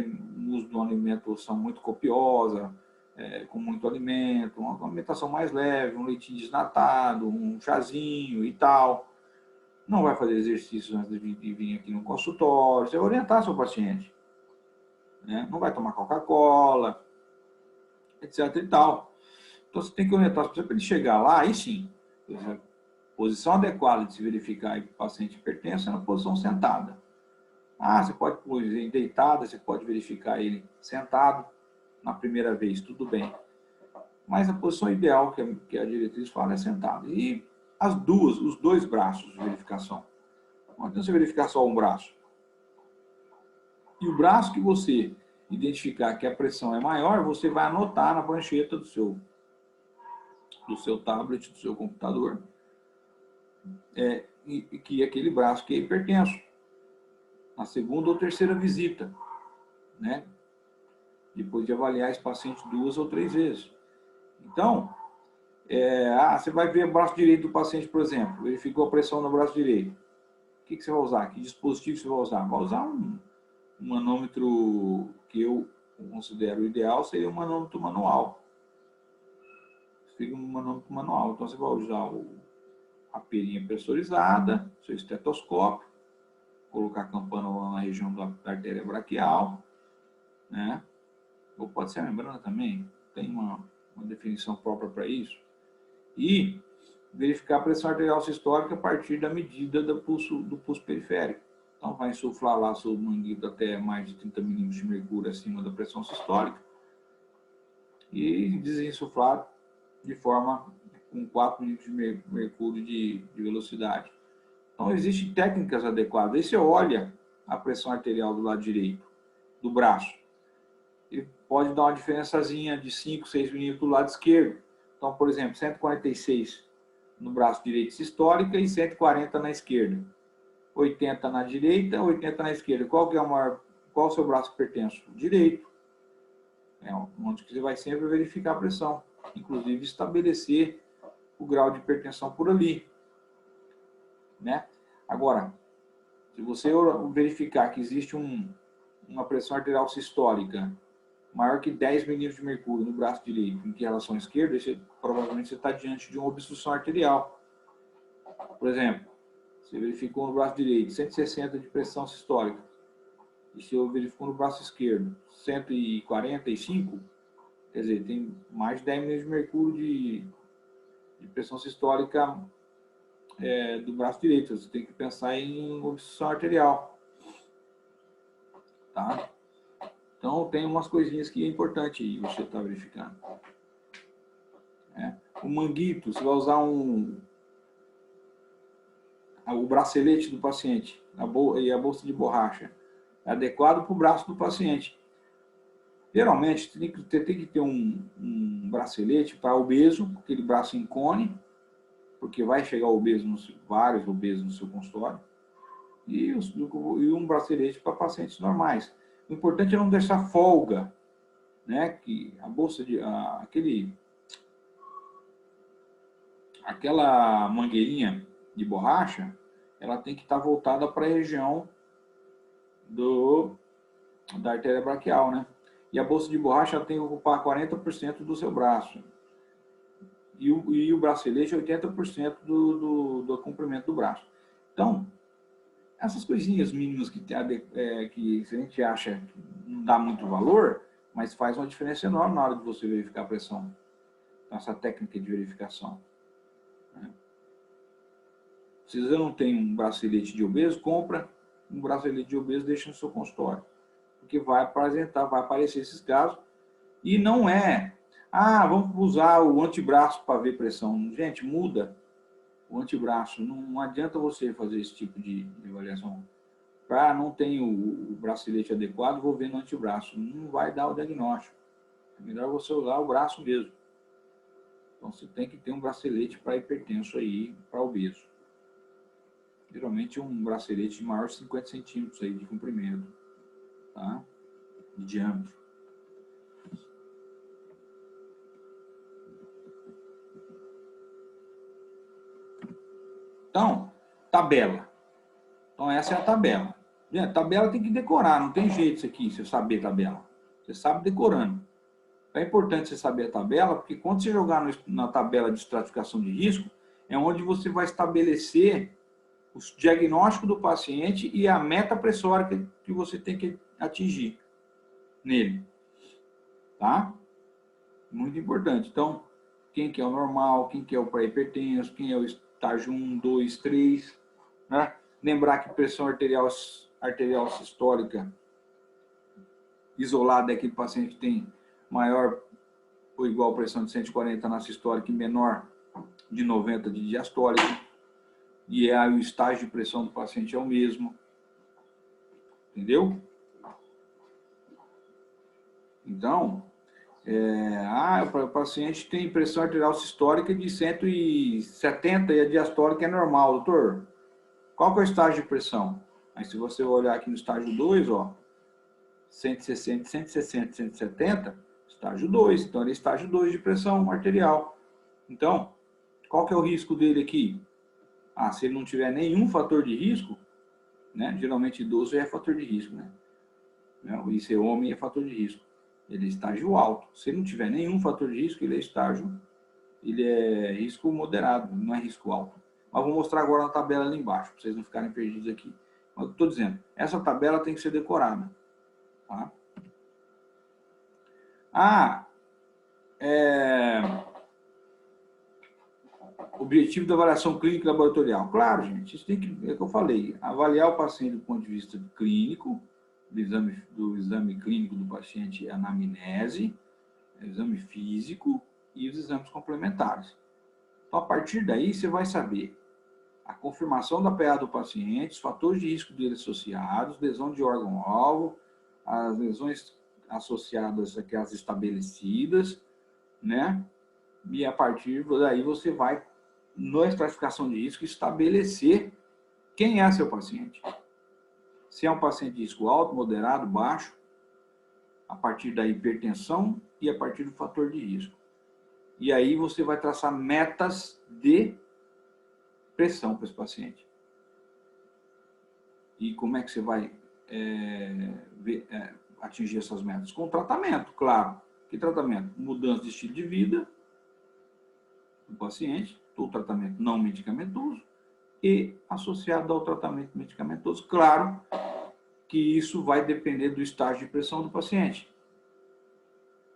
uso de uma alimentação muito copiosa, com muito alimento, uma alimentação mais leve, um leitinho desnatado, um chazinho e tal. Não vai fazer exercício antes de vir aqui no consultório, você vai orientar seu paciente. Né? Não vai tomar Coca-Cola, etc e tal. Então, você tem que orientar para ele chegar lá, aí sim, a posição adequada de se verificar que o paciente hipertenso é na posição sentada. Você pode pôr ele deitado, você pode verificar ele sentado na primeira vez, tudo bem. Mas a posição ideal que a diretriz fala é sentado. E os dois braços de verificação. Não adianta você verificar só um braço. E o braço que você identificar que a pressão é maior, você vai anotar na prancheta do seu tablet, do seu computador, que aquele braço que é hipertenso. Na segunda ou terceira visita, né? Depois de avaliar esse paciente 2 ou 3 vezes. Então, você vai ver o braço direito do paciente, por exemplo, verificou a pressão no braço direito. O que você vai usar? Que dispositivo você vai usar? Vai usar um manômetro que eu considero ideal, seria um manômetro manual. Fica um manômetro manual. Então, você vai usar a perinha pressurizada, seu estetoscópio, colocar a campana na região da artéria braquial, né? Ou pode ser a membrana também, tem uma definição própria para isso. E verificar a pressão arterial sistólica a partir da medida do pulso periférico. Então, vai insuflar lá seu manguito até mais de 30 milímetros de mercúrio acima da pressão sistólica e desinsuflar de forma com 4 milímetros de mercúrio de velocidade. Então, existem técnicas adequadas. Aí você olha a pressão arterial do lado direito, do braço. E pode dar uma diferençazinha de 5, 6 milímetros do lado esquerdo. Então, por exemplo, 146 no braço direito sistólica e 140 na esquerda. 80 na direita, 80 na esquerda. Qual o seu braço hipertenso? Direito. Onde você vai sempre verificar a pressão. Inclusive, estabelecer o grau de hipertensão por ali. Né? Agora, se você verificar que existe uma pressão arterial sistólica maior que 10 milímetros de mercúrio no braço direito em relação à esquerda, provavelmente você está diante de uma obstrução arterial. Por exemplo, você verificou no braço direito 160 de pressão sistólica e você verificou no braço esquerdo 145, quer dizer, tem mais de 10 milímetros de mercúrio de pressão sistólica do braço direito. Você tem que pensar em obstrução arterial. Tá? Então, tem umas coisinhas que é importante aí você estar verificando. O manguito, você vai usar o bracelete do paciente e a bolsa de borracha. É adequado para o braço do paciente. Geralmente, tem que ter um bracelete para obeso, aquele braço em cone, porque vai chegar vários obesos no seu consultório, e um bracelete para pacientes normais. O importante é não deixar folga, né? Que a bolsa aquela mangueirinha de borracha, ela tem que estar voltada para a região da artéria braquial, né? E a bolsa de borracha tem que ocupar 40% do seu braço. E o bracelete 80% do comprimento do braço. Então, essas coisinhas mínimas que a gente acha que não dá muito valor, mas faz uma diferença enorme na hora de você verificar a pressão. Então, essa técnica de verificação. Né? Se você não tem um bracelete de obeso, compra um bracelete de obeso e deixa no seu consultório. Porque vai aparecer esses casos. E não é, vamos usar o antebraço para ver pressão. Gente, muda o antebraço. Não adianta você fazer esse tipo de avaliação. Não ter o bracelete adequado, vou ver no antebraço. Não vai dar o diagnóstico. É melhor você usar o braço mesmo. Então, você tem que ter um bracelete para hipertenso aí, para obeso. Geralmente um bracelete maior de 50 centímetros aí de comprimento, tá? De diâmetro. Então, tabela. Então, essa é a tabela. Gente, tabela tem que decorar, não tem jeito isso aqui, você saber tabela. Você sabe decorando. É importante você saber a tabela, porque quando você jogar na tabela de estratificação de risco, é onde você vai estabelecer o diagnóstico do paciente e a meta pressórica que você tem que atingir nele. Tá? Muito importante. Então, quem que é o normal, quem que é o pré-hipertenso, quem é o estágio 1, 2, 3, né? Lembrar que pressão arterial sistólica isolada é aquele paciente que tem maior ou igual pressão de 140 na sistólica e menor de 90 de diastólica. E o estágio de pressão do paciente é o mesmo. Entendeu? Então, o paciente tem pressão arterial sistólica de 170 e a diastólica é normal, doutor. Qual que é o estágio de pressão? Aí, se você olhar aqui no estágio 2, 160, 170, estágio 2. Então, ele é estágio 2 de pressão arterial. Então, qual que é o risco dele aqui? Se ele não tiver nenhum fator de risco, né? Geralmente idoso é fator de risco, né? E ser homem é fator de risco. Ele é estágio alto. Se ele não tiver nenhum fator de risco, ele é risco moderado, não é risco alto. Mas vou mostrar agora na tabela ali embaixo, para vocês não ficarem perdidos aqui. Mas eu estou dizendo, essa tabela tem que ser decorada. Tá? Objetivo da avaliação clínica e laboratorial. Claro, gente, isso tem que, é o que eu falei, avaliar o paciente do ponto de vista clínico, do exame clínico do paciente, a anamnese, exame físico e os exames complementares. Então, a partir daí, você vai saber a confirmação da PA do paciente, os fatores de risco dele associados, lesão de órgão-alvo, as lesões associadas às estabelecidas, né? E a partir daí você vai, na estratificação de risco, estabelecer quem é seu paciente. Se é um paciente de risco alto, moderado, baixo, a partir da hipertensão e a partir do fator de risco. E aí você vai traçar metas de pressão para esse paciente. E como é que você vai atingir essas metas? Com tratamento, claro. Que tratamento? Mudança de estilo de vida do paciente, o tratamento não medicamentoso e associado ao tratamento medicamentoso. Claro que isso vai depender do estágio de pressão do paciente.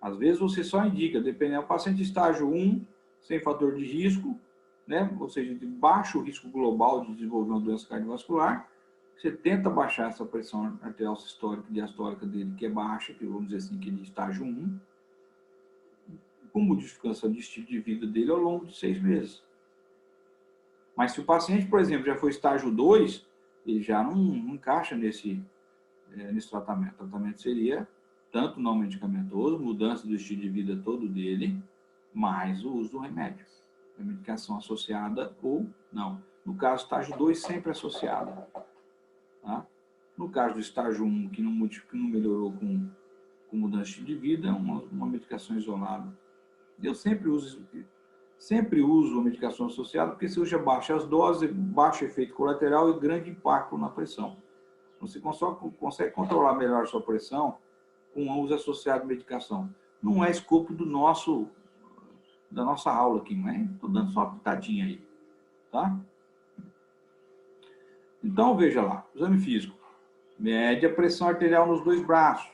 Às vezes você só indica, dependendo do paciente estágio 1, sem fator de risco, né? Ou seja, de baixo risco global de desenvolver uma doença cardiovascular, você tenta baixar essa pressão arterial sistólica e diastólica dele, que é baixa, que vamos dizer assim, que é de estágio 1, com modificação de estilo de vida dele ao longo de 6 meses. Mas se o paciente, por exemplo, já foi estágio 2, ele já não encaixa nesse tratamento. O tratamento seria tanto não medicamentoso, mudança do estilo de vida todo dele, mais o uso do remédio. a medicação associada ou não. No caso, estágio 2, sempre associada. Tá? No caso do estágio 1, que não melhorou com mudança de vida, é uma medicação isolada. Eu sempre uso a medicação associada, porque se usa baixa as doses, baixo efeito colateral e grande impacto na pressão. Você consegue controlar melhor a sua pressão com o uso associado de medicação. Não é escopo da nossa aula aqui, mas estou dando só uma pitadinha aí. Tá? Então, veja lá, exame físico. Mede a pressão arterial nos 2 braços.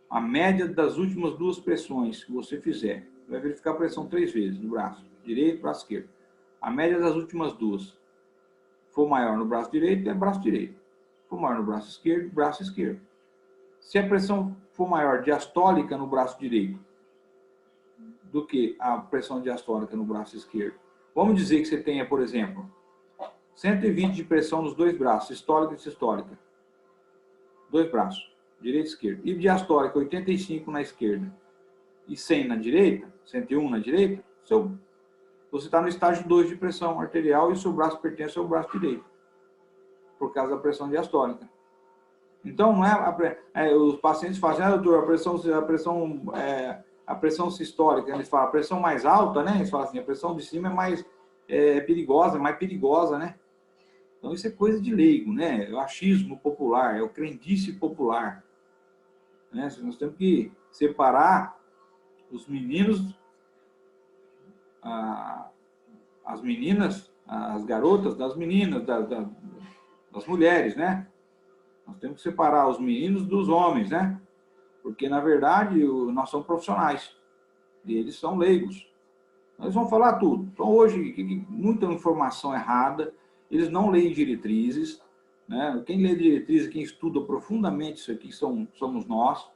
A média das últimas 2 pressões que você fizer. Vai verificar a pressão 3 vezes no braço direito e braço esquerdo. A média das últimas 2 for maior no braço direito, é braço direito. For maior no braço esquerdo, braço esquerdo. Se a pressão for maior diastólica no braço direito do que a pressão diastólica no braço esquerdo, vamos dizer que você tenha, por exemplo, 120 de pressão nos 2 braços, sistólica e sistólica. 2 braços, direito e esquerdo. E diastólica, 85 na esquerda. E 100 na direita, 101 na direita, você está no estágio 2 de pressão arterial e o seu braço pertence ao braço direito, por causa da pressão diastólica. Então, não os pacientes falam, doutor, a pressão sistólica, eles falam, a pressão mais alta, né? Eles falam assim, a pressão de cima é mais perigosa, mais perigosa, né? Então, isso é coisa de leigo, né? É o achismo popular, é o crendice popular. Né? Nós temos que separar os meninos, as meninas, as garotas das meninas, das mulheres, né? Nós temos que separar os meninos dos homens, né? Porque, na verdade, nós somos profissionais e eles são leigos. Nós vamos falar tudo. Então, hoje, muita informação errada, eles não leem diretrizes, né? Quem lê diretrizes, quem estuda profundamente isso aqui somos nós,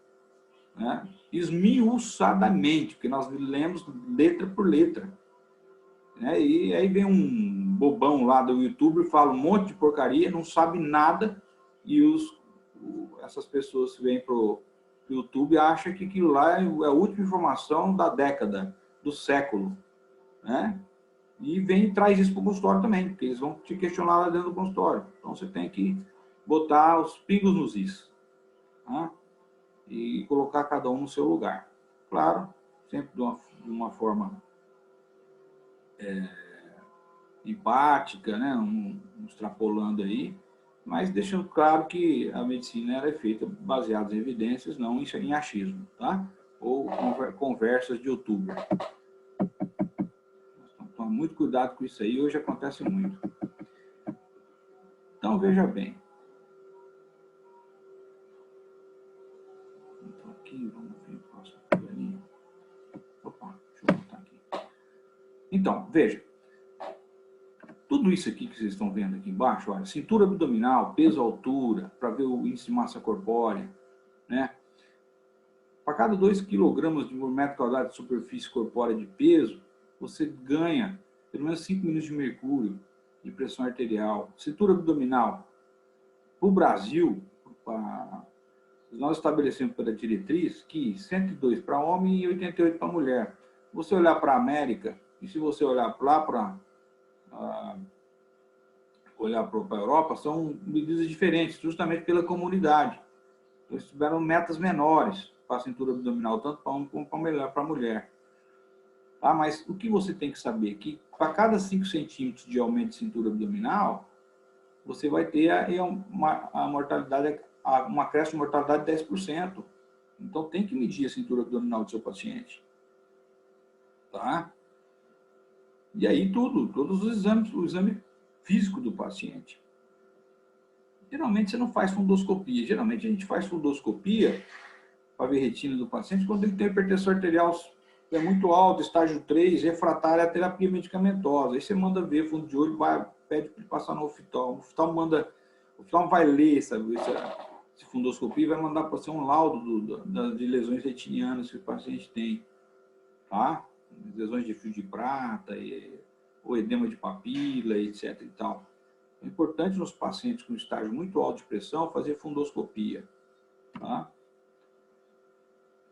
né? Esmiuçadamente, porque nós lemos letra por letra. Né? E aí vem um bobão lá do YouTube, fala um monte de porcaria, não sabe nada, e essas pessoas que vêm para o YouTube acham que aquilo lá é a última informação da década, do século. Né? E vem e traz isso para o consultório também, porque eles vão te questionar lá dentro do consultório. Então você tem que botar os pingos nos is, né? E colocar cada um no seu lugar. Claro, sempre de uma forma empática, né? Extrapolando aí, mas deixando claro que a medicina ela é feita baseada em evidências, não em achismo, tá? Ou conversas de youtuber. Então, tome muito cuidado com isso aí, hoje acontece muito. Então, veja bem. Então, aqui, vamos ver o próximo tabelinho. Opa, deixa eu botar aqui. Então, veja. Tudo isso aqui que vocês estão vendo aqui embaixo, olha, cintura abdominal, peso, altura, para ver o índice de massa corpórea, né? Para cada 2 kg por metro quadrado de superfície corpórea de peso, você ganha pelo menos 5 milímetros de mercúrio de pressão arterial. Cintura abdominal, para o Brasil, nós estabelecemos pela diretriz que 102 para homem e 88 para mulher. Se você olhar para a América, e se você olhar lá para a Europa, são medidas diferentes, justamente pela comunidade. Eles tiveram metas menores para a cintura abdominal, tanto para homem como para mulher. Tá? Mas o que você tem que saber é que para cada 5 centímetros de aumento de cintura abdominal, você vai ter a mortalidade, uma acréscimo de mortalidade de 10%. Então, tem que medir a cintura abdominal do seu paciente. Tá? E aí todos os exames, o exame físico do paciente. Geralmente você não faz fundoscopia. Geralmente a gente faz fundoscopia para ver retina do paciente quando ele tem hipertensão arterial muito alta, estágio 3, refratária à terapia medicamentosa. Aí você manda ver fundo de olho, pede para ele passar no oftalmo. O oftalmo vai ler, sabe, esse fundoscopia e vai mandar para você um laudo de lesões retinianas que o paciente tem. Tá? Lesões de fio de prata, ou edema de papila, etc. E tal. É importante nos pacientes com estágio muito alto de pressão fazer fundoscopia. Tá?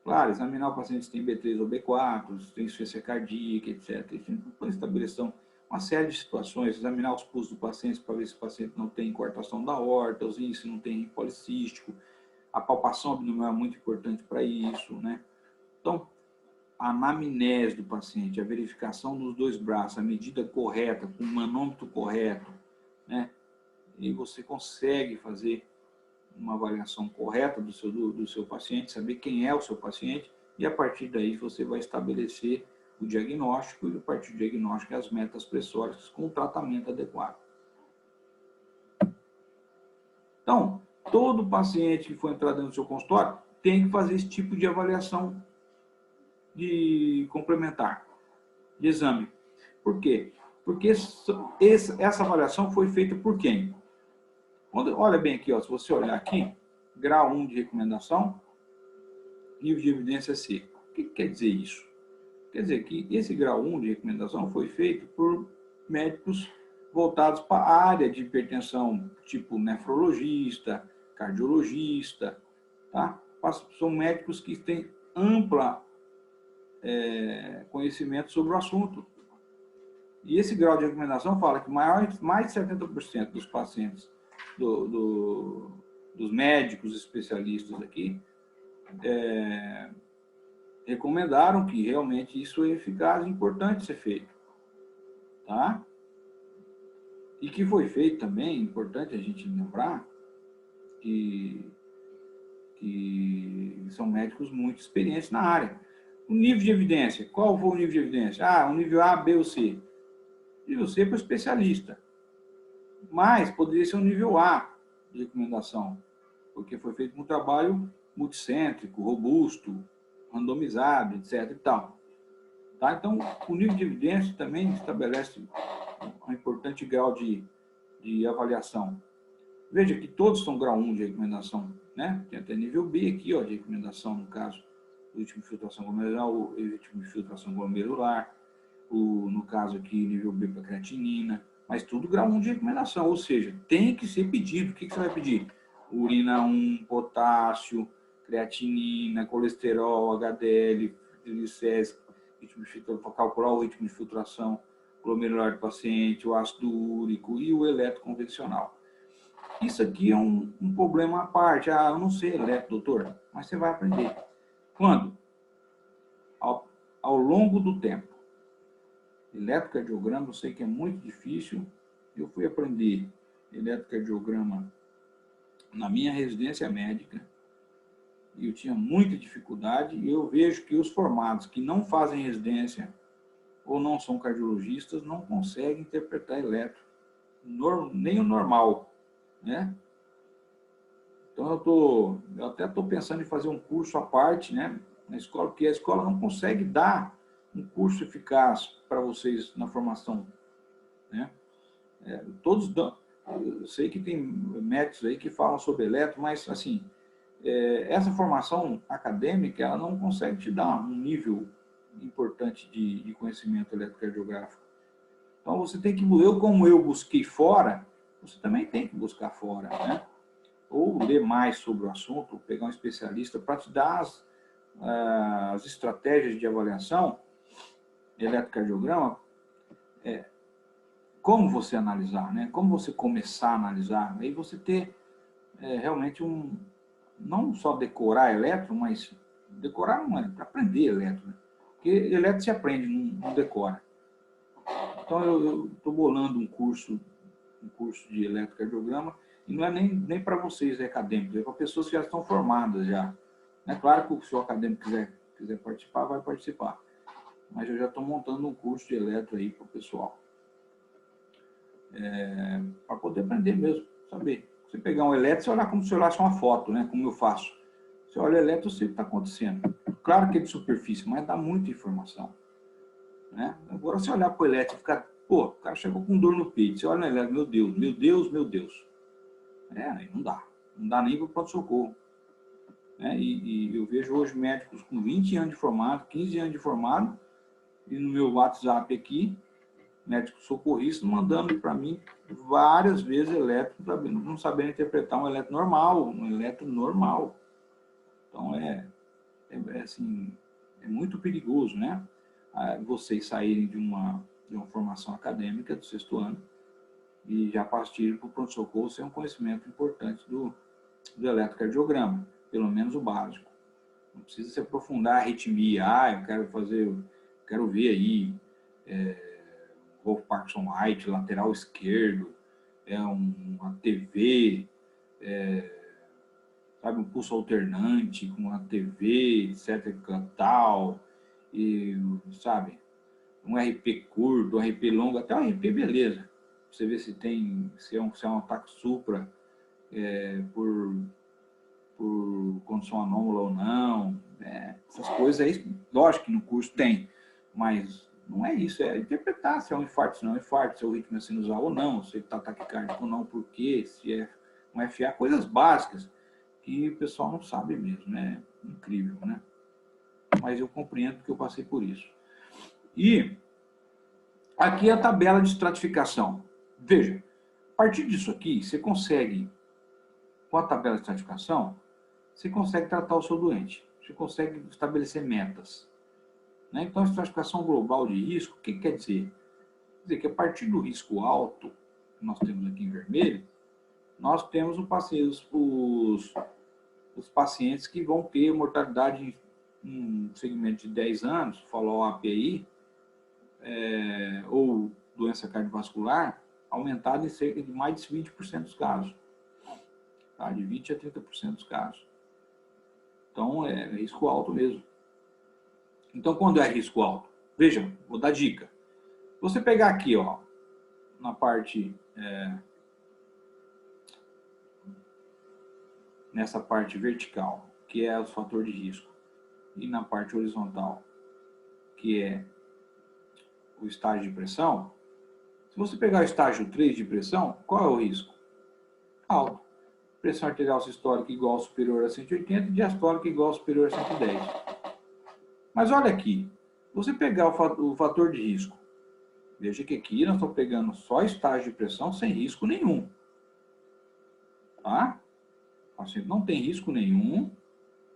Claro, examinar o paciente se tem B3 ou B4, se tem insuficiência cardíaca, etc. Enfim, estabelecer uma série de situações, examinar os pulsos do paciente para ver se o paciente não tem coartação da aorta, se não tem rim policístico. A palpação abdominal é muito importante para isso, né? Então, a anamnese do paciente, a verificação dos dois braços, a medida correta, com o manômetro correto, né? E você consegue fazer uma avaliação correta do seu paciente, saber quem é o seu paciente, e a partir daí você vai estabelecer o diagnóstico, e a partir do diagnóstico as metas pressóricas com o tratamento adequado. Então, todo paciente que for entrar dentro do seu consultório tem que fazer esse tipo de avaliação de complementar, de exame. Por quê? Porque essa avaliação foi feita por quem? Olha bem aqui, ó, se você olhar aqui, grau 1 de recomendação, nível de evidência C. O que quer dizer isso? Quer dizer que esse grau 1 de recomendação foi feito por médicos voltados para a área de hipertensão, tipo nefrologista, cardiologista, tá? São médicos que têm ampla conhecimento sobre o assunto. E esse grau de recomendação fala que mais de 70% dos pacientes dos médicos especialistas aqui recomendaram que realmente isso é eficaz e importante ser feito. Tá? E que foi feito também, importante a gente lembrar, que são médicos muito experientes na área. O nível de evidência, qual foi o nível de evidência? Ah, o nível A, B ou C. Nível C para o especialista. Mas poderia ser um nível A de recomendação, porque foi feito um trabalho multicêntrico, robusto, randomizado, etc. e tal. Tá? Então, o nível de evidência também estabelece um importante grau de avaliação. Veja que todos são grau 1 de recomendação, né? Tem até nível B aqui, ó, de recomendação, no caso, o ritmo de filtração glomerular, o ritmo de filtração glomerular, no caso aqui, nível B para creatinina, mas tudo grau 1 de recomendação, ou seja, tem que ser pedido. O que você vai pedir? Urina 1, potássio, creatinina, colesterol, HDL, triglicéridos, para calcular o ritmo de filtração glomerular do paciente, o ácido úrico e o eletro convencional. Isso aqui é um problema à parte. Ah, eu não sei eletro, doutor, mas você vai aprender. Quando? Ao longo do tempo. Eletrocardiograma, eu sei que é muito difícil. Eu fui aprender eletrocardiograma na minha residência médica e eu tinha muita dificuldade, e eu vejo que os formados que não fazem residência ou não são cardiologistas não conseguem interpretar eletro, nem o normal, né? Então eu até estou pensando em fazer um curso à parte, né, na escola, porque a escola não consegue dar um curso eficaz para vocês na formação, né? Todos dão. Eu sei que tem médicos aí que falam sobre eletro, mas assim, essa formação acadêmica ela não consegue te dar um nível importante de conhecimento eletrocardiográfico. Então você tem que, como eu busquei fora, você também tem que buscar fora, né? Ou ler mais sobre o assunto, ou pegar um especialista para te dar as estratégias de avaliação, eletrocardiograma, como você analisar, né? Como você começar a analisar, aí você ter realmente não só decorar eletro, mas decorar não é, aprender eletro, né? Porque eletro se aprende, não decora. Então eu estou bolando um curso de eletrocardiograma, e não é nem para vocês acadêmicos, é para pessoas que já estão formadas já. É claro que se o acadêmico quiser participar, vai participar. Mas eu já estou montando um curso de eletro aí para o pessoal. Para poder aprender mesmo, saber. Você pegar um eletro, você olhar como se olhasse uma foto, né? Como eu faço. Você olha eletro, você sei o que está acontecendo. Claro que é de superfície, mas dá muita informação. Né? Agora, se olhar para o eletro e ficar, pô, o cara chegou com dor no peito, você olha no eletro, meu Deus, meu Deus, meu Deus. Aí não dá. Não dá nem para o pronto-socorro. E eu vejo hoje médicos com 20 anos de formado, 15 anos de formado, e no meu WhatsApp aqui, médicos socorristas mandando para mim várias vezes eletro, não sabendo interpretar um eletro normal, Então assim, é muito perigoso, né? Vocês saírem de uma formação acadêmica do 6º ano e já partirem para o pronto-socorro sem um conhecimento importante do eletrocardiograma, pelo menos o básico. Não precisa se aprofundar a arritmia. Eu quero ver aí Wolff Parkinson White, lateral esquerdo, uma TV, sabe, um pulso alternante com uma TV, etc, tal, e, sabe, um RP curto, um RP longo, até um RP beleza. Você vê se é um ataque supra por condição anômala ou não. Essas coisas aí, lógico que no curso tem, mas não é isso, é interpretar se é um infarto, se não é um infarto, se o ritmo é sinusal ou não, se está taquicárdico ou não, por quê, se é um FA, coisas básicas que o pessoal não sabe mesmo, né? Incrível, né? Mas eu compreendo que eu passei por isso. E aqui é a tabela de estratificação. Veja, a partir disso aqui, você consegue, com a tabela de estratificação, você consegue tratar o seu doente. Você consegue estabelecer metas. Né? Então, a estratificação global de risco, o que quer dizer? Quer dizer que a partir do risco alto, que nós temos aqui em vermelho, nós temos os pacientes que vão ter mortalidade em um segmento de 10 anos, follow-up aí, ou doença cardiovascular, aumentada em cerca de mais de 20% dos casos. Tá? De 20% a 30% dos casos. Então, é risco alto mesmo. Então, quando é risco alto? Veja, vou dar dica. Você pegar aqui, ó, na parte... nessa parte vertical, que é o fator de risco, e na parte horizontal, que é o estágio de pressão, se você pegar o estágio 3 de pressão, qual é o risco? Alto. Pressão arterial sistólica igual ou superior a 180 e diastólica igual ou superior a 110. Mas olha aqui, você pegar o fator de risco, veja que aqui nós estamos pegando só estágio de pressão sem risco nenhum. Tá? O paciente não tem risco nenhum,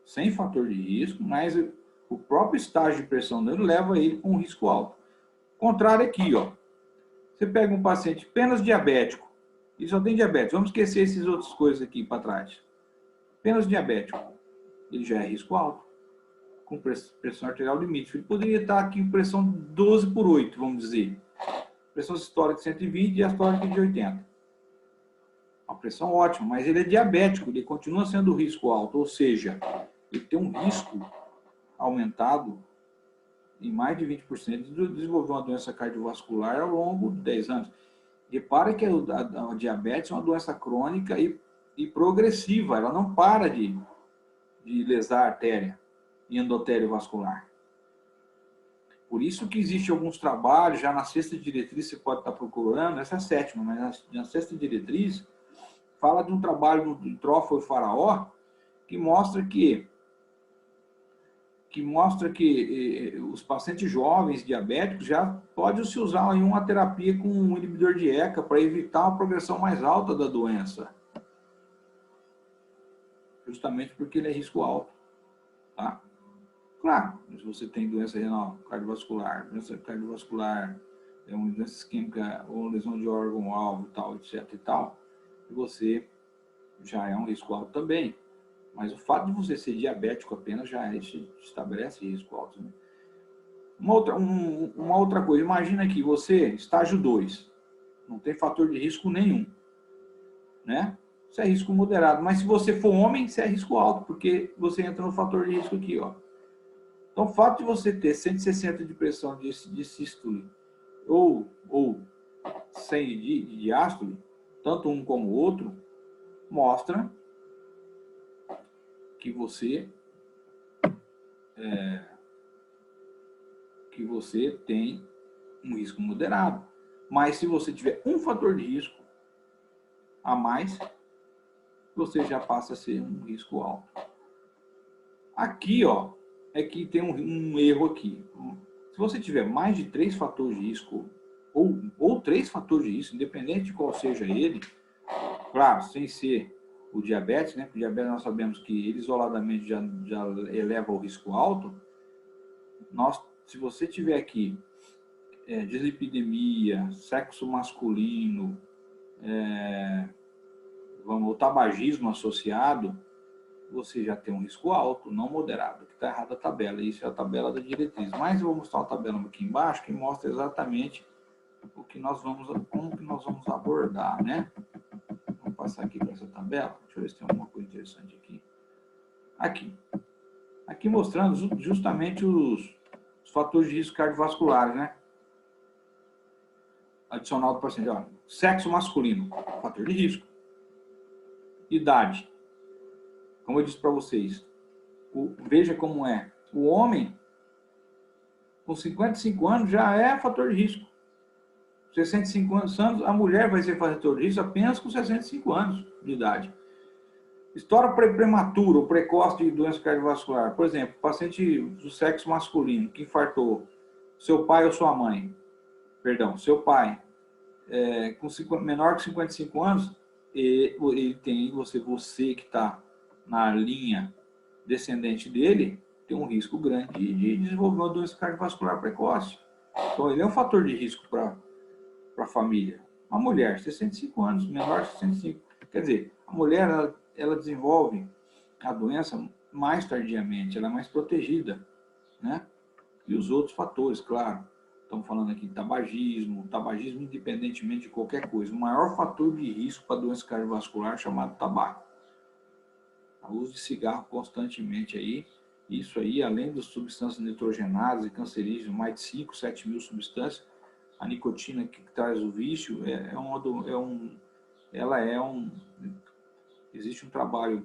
sem fator de risco, mas o próprio estágio de pressão dele leva ele com um risco alto. Contrário aqui, ó. Você pega um paciente apenas diabético, e só tem diabetes, vamos esquecer essas outras coisas aqui para trás. Apenas diabético, ele já é risco alto, com pressão arterial limite. Ele poderia estar aqui com pressão 12/8, vamos dizer. Pressão sistólica de 120 e diastólica de 80. Uma pressão ótima, mas ele é diabético, ele continua sendo risco alto, ou seja, ele tem um risco aumentado em mais de 20% de desenvolver uma doença cardiovascular ao longo de 10 anos. Repara que a diabetes é uma doença crônica e progressiva, ela não para de lesar a artéria e endotélio vascular. Por isso que existem alguns trabalhos, já na 6ª diretriz você pode estar procurando, essa é a 7ª, mas na 6ª diretriz fala de um trabalho do Trófilo e Faraó que mostra que os pacientes jovens diabéticos já pode se usar aí uma terapia com um inibidor de ECA para evitar uma progressão mais alta da doença. Justamente porque ele é risco alto. Tá? Claro, se você tem doença renal cardiovascular, é uma doença isquêmica ou lesão de órgão-alvo, tal, etc. e tal, você já é um risco alto também. Mas o fato de você ser diabético apenas já estabelece risco alto. Né? Uma outra coisa, imagina que você, estágio 2, não tem fator de risco nenhum. Né? Isso é risco moderado. Mas se você for homem, isso é risco alto, porque você entra no fator de risco aqui. Ó. Então, o fato de você ter 160 de pressão de sístole ou 100 de diástole, tanto um como o outro, mostra que você tem um risco moderado. Mas se você tiver um fator de risco a mais, você já passa a ser um risco alto. Aqui, ó, é que tem um erro aqui. Se você tiver mais de 3 fatores de risco, ou 3 fatores de risco, independente de qual seja ele, claro, sem ser o diabetes, né? Porque o diabetes nós sabemos que ele isoladamente já eleva o risco alto. Se você tiver aqui dislipidemia, sexo masculino, o tabagismo associado, você já tem um risco alto, não moderado, que está errada a tabela. Isso é a tabela da diretriz. Mas eu vou mostrar uma tabela aqui embaixo que mostra exatamente como que nós vamos abordar, né? Vamos passar aqui para essa tabela. Deixa eu ver se tem alguma coisa interessante aqui. Aqui mostrando justamente os fatores de risco cardiovasculares, né? Adicional do paciente. Olha, sexo masculino, fator de risco. Idade. Como eu disse para vocês, veja como é. O homem, com 55 anos, já é fator de risco. 65 anos, a mulher vai ser fator de risco apenas com 65 anos de idade. História prematura ou precoce de doença cardiovascular. Por exemplo, paciente do sexo masculino que infartou, seu pai ou sua mãe, seu pai, menor que 55 anos, ele tem, você que está na linha descendente dele, tem um risco grande de desenvolver uma doença cardiovascular precoce. Então, ele é um fator de risco para a família. Uma mulher, 65 anos, menor de 65. Quer dizer, a mulher, ela desenvolve a doença mais tardiamente, ela é mais protegida, né? E os outros fatores, claro. Estamos falando aqui de tabagismo independentemente de qualquer coisa. O maior fator de risco para doença cardiovascular é chamado tabaco. O uso de cigarro constantemente aí, isso aí, além das substâncias nitrogenadas e cancerígenas, mais de 5, 7 mil substâncias, a nicotina que traz o vício, existe um trabalho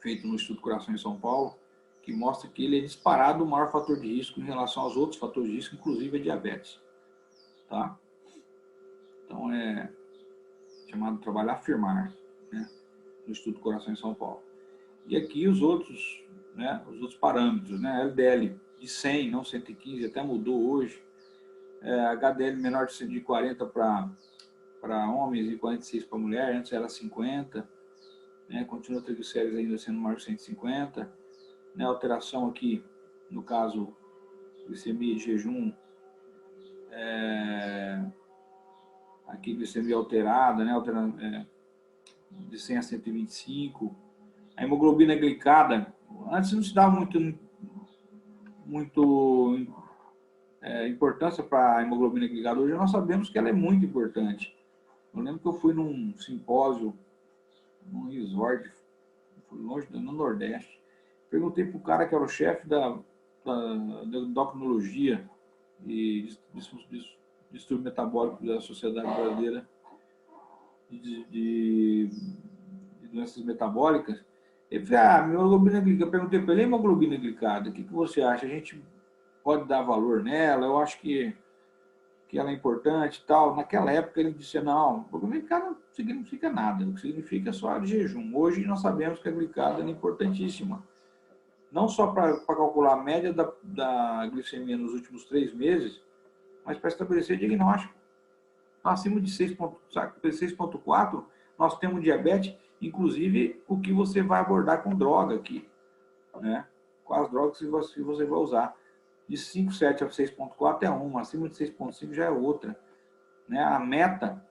feito no Instituto Coração em São Paulo, que mostra que ele é disparado o maior fator de risco em relação aos outros fatores de risco, inclusive a diabetes. Tá? Então, é chamado trabalho Afirmar, né? No Instituto Coração em São Paulo. E aqui os outros parâmetros, né? LDL de 100, não 115, até mudou hoje. HDL menor de 40 para homens e 46 para mulher, antes era 50. Né? Continua triglicéridos ainda sendo maior de 150. Né? Alteração aqui, no caso, glicemia de jejum, aqui glicemia alterada, né? De 100 a 125. A hemoglobina glicada, antes não se dava muito importância para a hemoglobina glicada. Hoje nós sabemos que ela é muito importante. Eu lembro que eu fui num simpósio, num resort, longe, no Nordeste. Perguntei para o cara que era o chefe da endocrinologia e distúrbio metabólico da Sociedade Brasileira de doenças metabólicas. Ele falou, hemoglobina glicada. Eu perguntei para ele, hemoglobina glicada, o que você acha? A gente pode dar valor nela? Eu acho que ela é importante e tal. Naquela época ele disse, não, hemoglobina glicada não significa nada, o que significa só a de jejum. Hoje nós sabemos que a glicada é importantíssima. Não só para calcular a média da glicemia nos últimos 3 meses, mas para estabelecer diagnóstico. Acima de 6,4, nós temos diabetes, inclusive o que você vai abordar com droga aqui, né? Com as drogas que você vai usar. De 5,7 a 6,4 é uma, acima de 6,5 já é outra. Né? A meta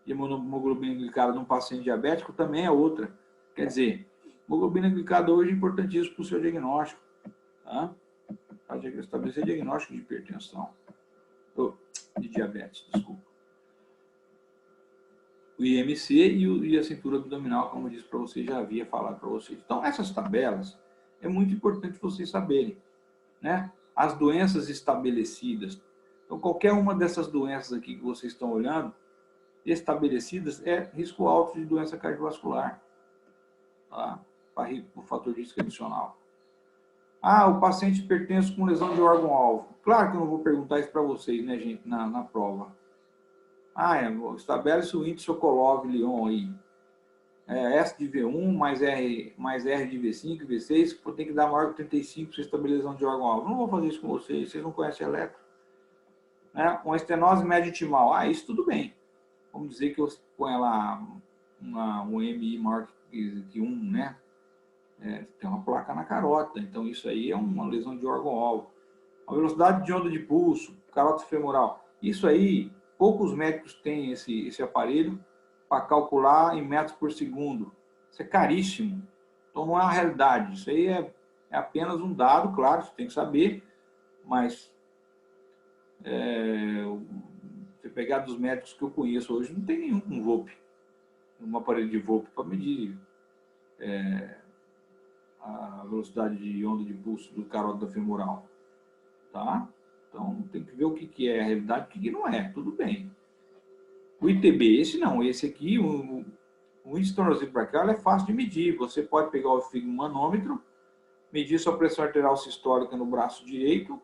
de hemoglobina glicada de um paciente diabético também é outra. Quer dizer, hemoglobina glicada hoje é importantíssimo para o seu diagnóstico. Tá? Para estabelecer diagnóstico de hipertensão. De diabetes, desculpa. O IMC e a cintura abdominal, como eu disse para vocês, já havia falado para vocês. Então, essas tabelas é muito importante vocês saberem. Né? As doenças estabelecidas. Então, qualquer uma dessas doenças aqui que vocês estão olhando, estabelecidas, é risco alto de doença cardiovascular. Tá? O fator de risco adicional. O paciente hipertenso com lesão de órgão-alvo. Claro que eu não vou perguntar isso para vocês, né, gente, na prova. Estabelece o índice Sokolov-Lyon aí. S de V1 mais R de V5 e V6, tem que dar maior que 35 para você estabelecer lesão de órgão-alvo. Não vou fazer isso com vocês não conhecem eletro. Né? Uma estenose média intimal. Isso tudo bem. Vamos dizer que eu ponho lá um MI maior que 1, né? Tem uma placa na carota, então isso aí é uma lesão de órgão-alvo. A velocidade de onda de pulso, carota femoral, isso aí, poucos médicos têm esse aparelho para calcular em metros por segundo. Isso é caríssimo, então não é uma realidade, isso aí é apenas um dado, claro, você tem que saber, mas se pegar dos médicos que eu conheço hoje, não tem nenhum com VOP, um aparelho de VOP para medir a velocidade de onda de pulso do carótida femoral, tá? Então, tem que ver o que é a realidade e o que não é, tudo bem. O ITB, esse não, esse aqui, o índice tornozelo braquial é fácil de medir, você pode pegar o manômetro, medir sua pressão arterial sistólica no braço direito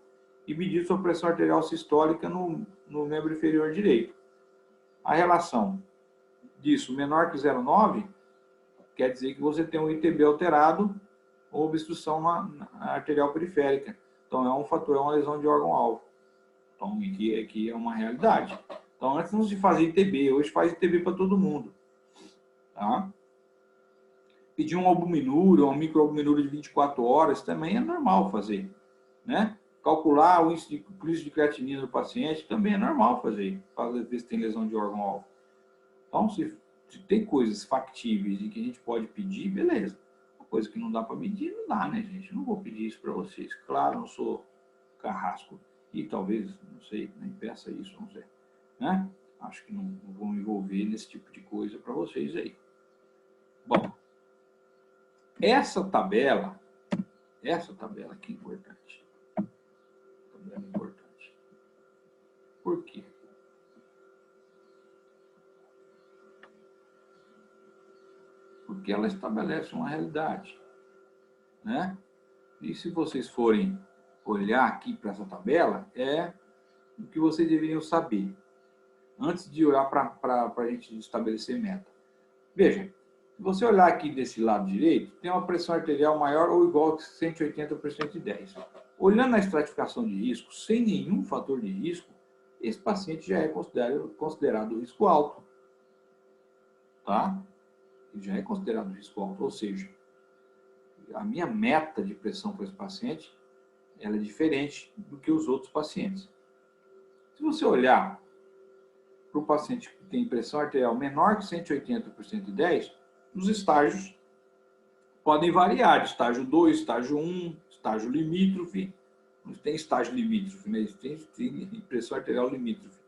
e medir sua pressão arterial sistólica no membro inferior direito. A relação disso menor que 0,9 quer dizer que você tem um ITB alterado ou obstrução na arterial periférica. Então, é um fator, é uma lesão de órgão-alvo. Então, aqui é uma realidade. Então, antes não se fazia ITB, hoje faz ITB para todo mundo. Tá? Pedir uma albuminúria, uma microalbuminúria de 24 horas, também é normal fazer. Né? Calcular o índice de creatinina do paciente, também é normal fazer, para ver se tem lesão de órgão-alvo. Então, se tem coisas factíveis e que a gente pode pedir, beleza. Coisa que não dá para medir, não dá, né, gente? Eu não vou pedir isso para vocês. Claro, não sou carrasco. E talvez, não sei, nem peça isso, não sei. Né? Acho que não vou me envolver nesse tipo de coisa para vocês aí. Bom, essa tabela aqui é importante. Tabela importante. Por quê? Porque ela estabelece uma realidade, né? E se vocês forem olhar aqui para essa tabela, é o que vocês deveriam saber antes de olhar para a gente estabelecer meta. Veja, se você olhar aqui desse lado direito, tem uma pressão arterial maior ou igual a 180 por 110. Olhando a estratificação de risco, sem nenhum fator de risco, esse paciente já é considerado risco alto. Tá? Já é considerado risco alto, ou seja, a minha meta de pressão para esse paciente ela é diferente do que os outros pacientes. Se você olhar para o paciente que tem pressão arterial menor que 180 por 110, os estágios podem variar de estágio 2, estágio 1, estágio limítrofe. Não tem estágio limítrofe, mas tem pressão arterial limítrofe.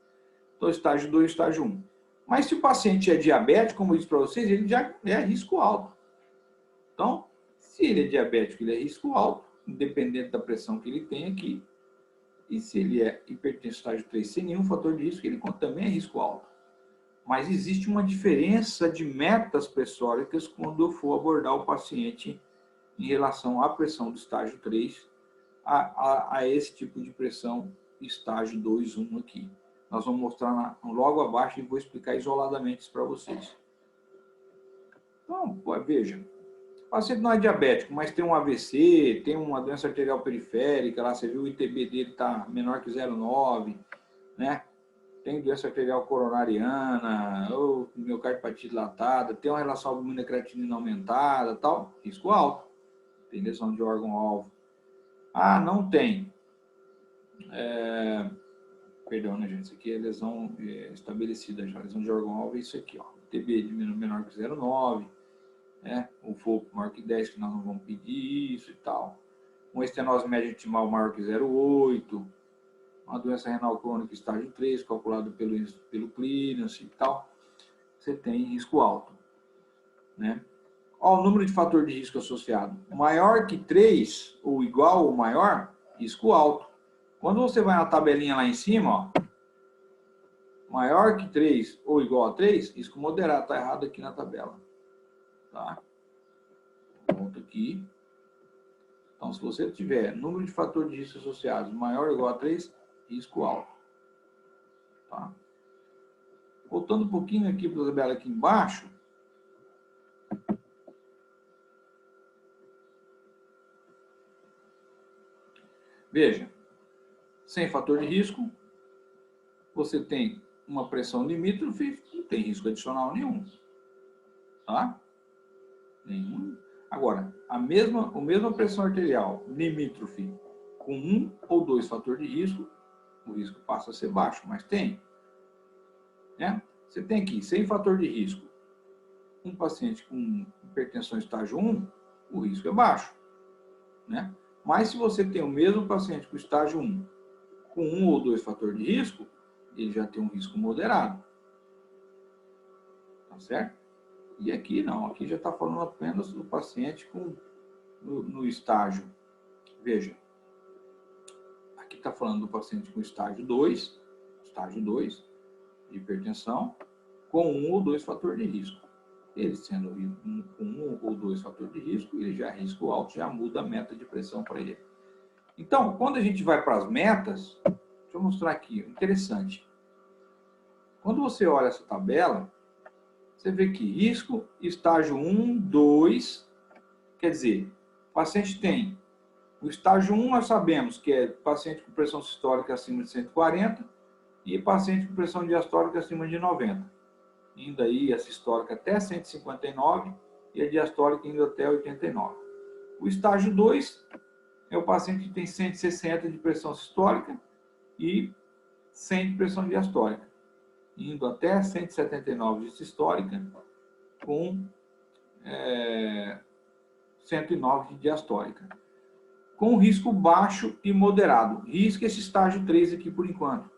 Então, estágio 2, estágio 1. Mas se o paciente é diabético, como eu disse para vocês, ele já é risco alto. Então, se ele é diabético, ele é risco alto, independente da pressão que ele tem aqui. E se ele é hipertenso estágio 3 sem nenhum fator de risco, ele também é risco alto. Mas existe uma diferença de metas pressóricas quando eu for abordar o paciente em relação à pressão do estágio 3 a esse tipo de pressão estágio 2, 1 aqui. Nós vamos mostrar logo abaixo e vou explicar isoladamente isso para vocês. Então, veja, o paciente não é diabético, mas tem um AVC, tem uma doença arterial periférica, lá você viu o ITB dele está menor que 0,9, né? Tem doença arterial coronariana, ou miocardiopatite dilatada, tem uma relação albumina-creatinina aumentada, tal, risco alto. Tem lesão de órgão-alvo. Ah, não tem. Perdão, né, gente? Isso aqui é lesão estabelecida já. Lesão de órgão-alvo é isso aqui, ó. ITB de menor que 0,9. Né? O FOP maior que 10, que nós não vamos pedir isso e tal. Uma estenose média intimal maior que 0,8. Uma doença renal crônica estágio 3, calculado pelo clearance e tal. Você tem risco alto. Né? Ó, o número de fator de risco associado. Maior que 3, ou igual ou maior, risco alto. Quando você vai na tabelinha lá em cima, ó, maior que 3 ou igual a 3, risco moderado. Está errado aqui na tabela. Tá? Ponto aqui. Então, se você tiver número de fator de risco associados maior ou igual a 3, risco alto. Tá? Voltando um pouquinho aqui para a tabela aqui embaixo. Veja, sem fator de risco, você tem uma pressão limítrofe, não tem risco adicional nenhum. Tá? Nenhum. Agora, a mesma pressão arterial limítrofe com 1 ou 2 fatores de risco, o risco passa a ser baixo, mas tem. Né? Você tem aqui, sem fator de risco, um paciente com hipertensão estágio 1, o risco é baixo. Né? Mas se você tem o mesmo paciente com estágio 1, com 1 ou 2 fatores de risco, ele já tem um risco moderado. Tá certo? E aqui não, aqui já está falando apenas do paciente no estágio. Veja, aqui está falando do paciente com estágio 2 de hipertensão, com 1 ou 2 fatores de risco. Ele sendo com 1 ou 2 fatores de risco, ele já é risco alto, já muda a meta de pressão para ele. Então, quando a gente vai para as metas, deixa eu mostrar aqui, interessante. Quando você olha essa tabela, você vê que risco, estágio 1, 2, quer dizer, o paciente tem o estágio 1, nós sabemos que é paciente com pressão sistólica acima de 140 e paciente com pressão diastólica acima de 90. Indo aí a sistólica até 159 e a diastólica indo até 89. O estágio 2 é o paciente que tem 160 de pressão sistólica e 100 de pressão diastólica, indo até 179 de sistólica com 109 de diastólica. Com risco baixo e moderado. Risco esse estágio 3 aqui por enquanto.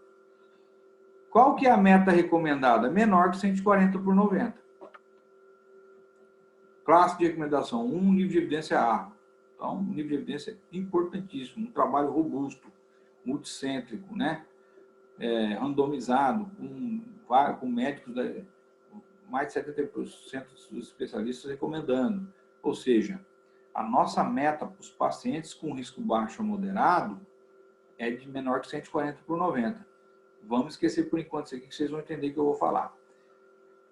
Qual que é a meta recomendada? Menor que 140 por 90. Classe de recomendação 1, nível de evidência A. Então, um nível de evidência importantíssimo, um trabalho robusto, multicêntrico, né? Randomizado, com médicos, mais de 70% dos especialistas recomendando. Ou seja, a nossa meta para os pacientes com risco baixo ou moderado é de menor que 140 por 90. Vamos esquecer por enquanto isso aqui que vocês vão entender que eu vou falar.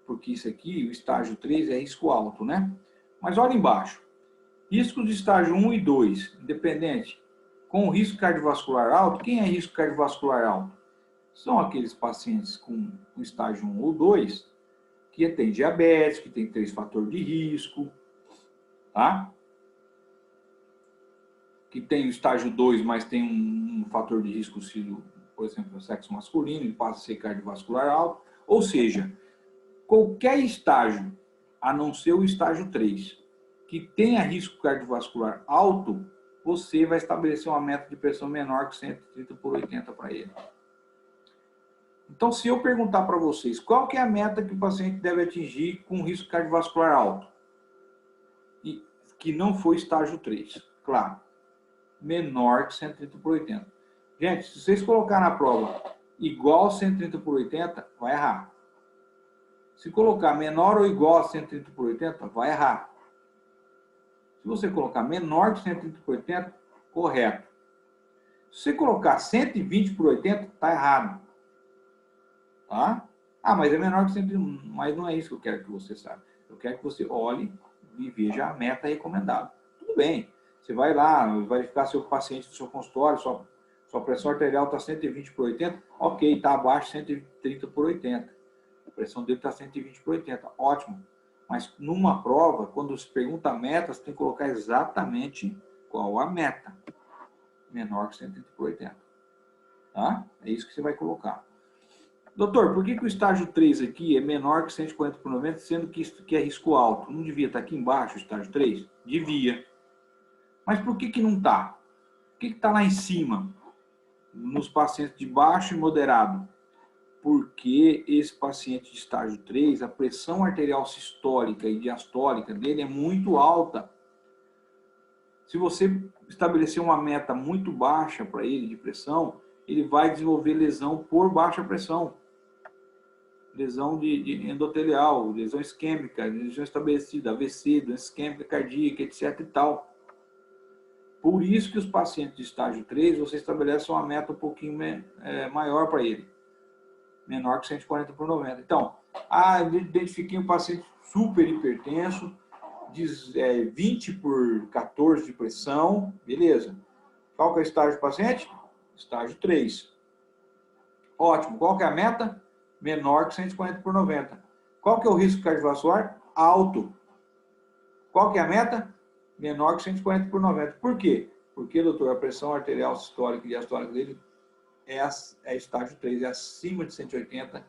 Porque isso aqui, o estágio 3, é risco alto, né? Mas olha embaixo. Riscos de estágio 1 e 2, independente, com risco cardiovascular alto. Quem é risco cardiovascular alto? São aqueles pacientes com estágio 1 ou 2 que tem diabetes, que tem 3 fatores de risco, tá? Que tem o estágio 2, mas tem um fator de risco, por exemplo, o sexo masculino, ele passa a ser cardiovascular alto. Ou seja, qualquer estágio, a não ser o estágio 3, que tenha risco cardiovascular alto, você vai estabelecer uma meta de pressão menor que 130 por 80 para ele. Então, se eu perguntar para vocês, qual que é a meta que o paciente deve atingir com risco cardiovascular alto? E que não foi estágio 3, claro. Menor que 130 por 80. Gente, se vocês colocar na prova igual a 130 por 80, vai errar. Se colocar menor ou igual a 130 por 80, vai errar. Se você colocar menor que 130 por 80, correto. Se você colocar 120 por 80, está errado. Tá? Ah, mas é menor que 130, mas não é isso que eu quero que você saiba. Eu quero que você olhe e veja a meta recomendada. Tudo bem. Você vai lá, vai verificar seu paciente do seu consultório, sua pressão arterial está 120 por 80, ok, está abaixo de 130 por 80. A pressão dele está 120 por 80, ótimo. Mas numa prova, quando se pergunta a meta, você tem que colocar exatamente qual a meta. Menor que 130 por 80. Tá? É isso que você vai colocar. Doutor, por que o estágio 3 aqui é menor que 140 por 90, sendo que isso aqui é risco alto? Não devia estar aqui embaixo o estágio 3? Devia. Mas por que não está? Por que está lá em cima, nos pacientes de baixo e moderado? Porque esse paciente de estágio 3, a pressão arterial sistólica e diastólica dele é muito alta. Se você estabelecer uma meta muito baixa para ele de pressão, ele vai desenvolver lesão por baixa pressão. Lesão de endotelial, lesão isquêmica, lesão estabelecida, AVC, doença isquêmica cardíaca, etc. e tal. Por isso que os pacientes de estágio 3, você estabelece uma meta um pouquinho maior para ele. Menor que 140 por 90. Então, identifiquei um paciente super hipertenso, 20 por 14 de pressão, beleza. Qual que é o estágio do paciente? Estágio 3. Ótimo. Qual que é a meta? Menor que 140 por 90. Qual que é o risco cardiovascular? alto. Qual que é a meta? Menor que 140 por 90. Por quê? Porque, doutor, a pressão arterial sistólica e diastólica dele é estágio 3, é acima de 180,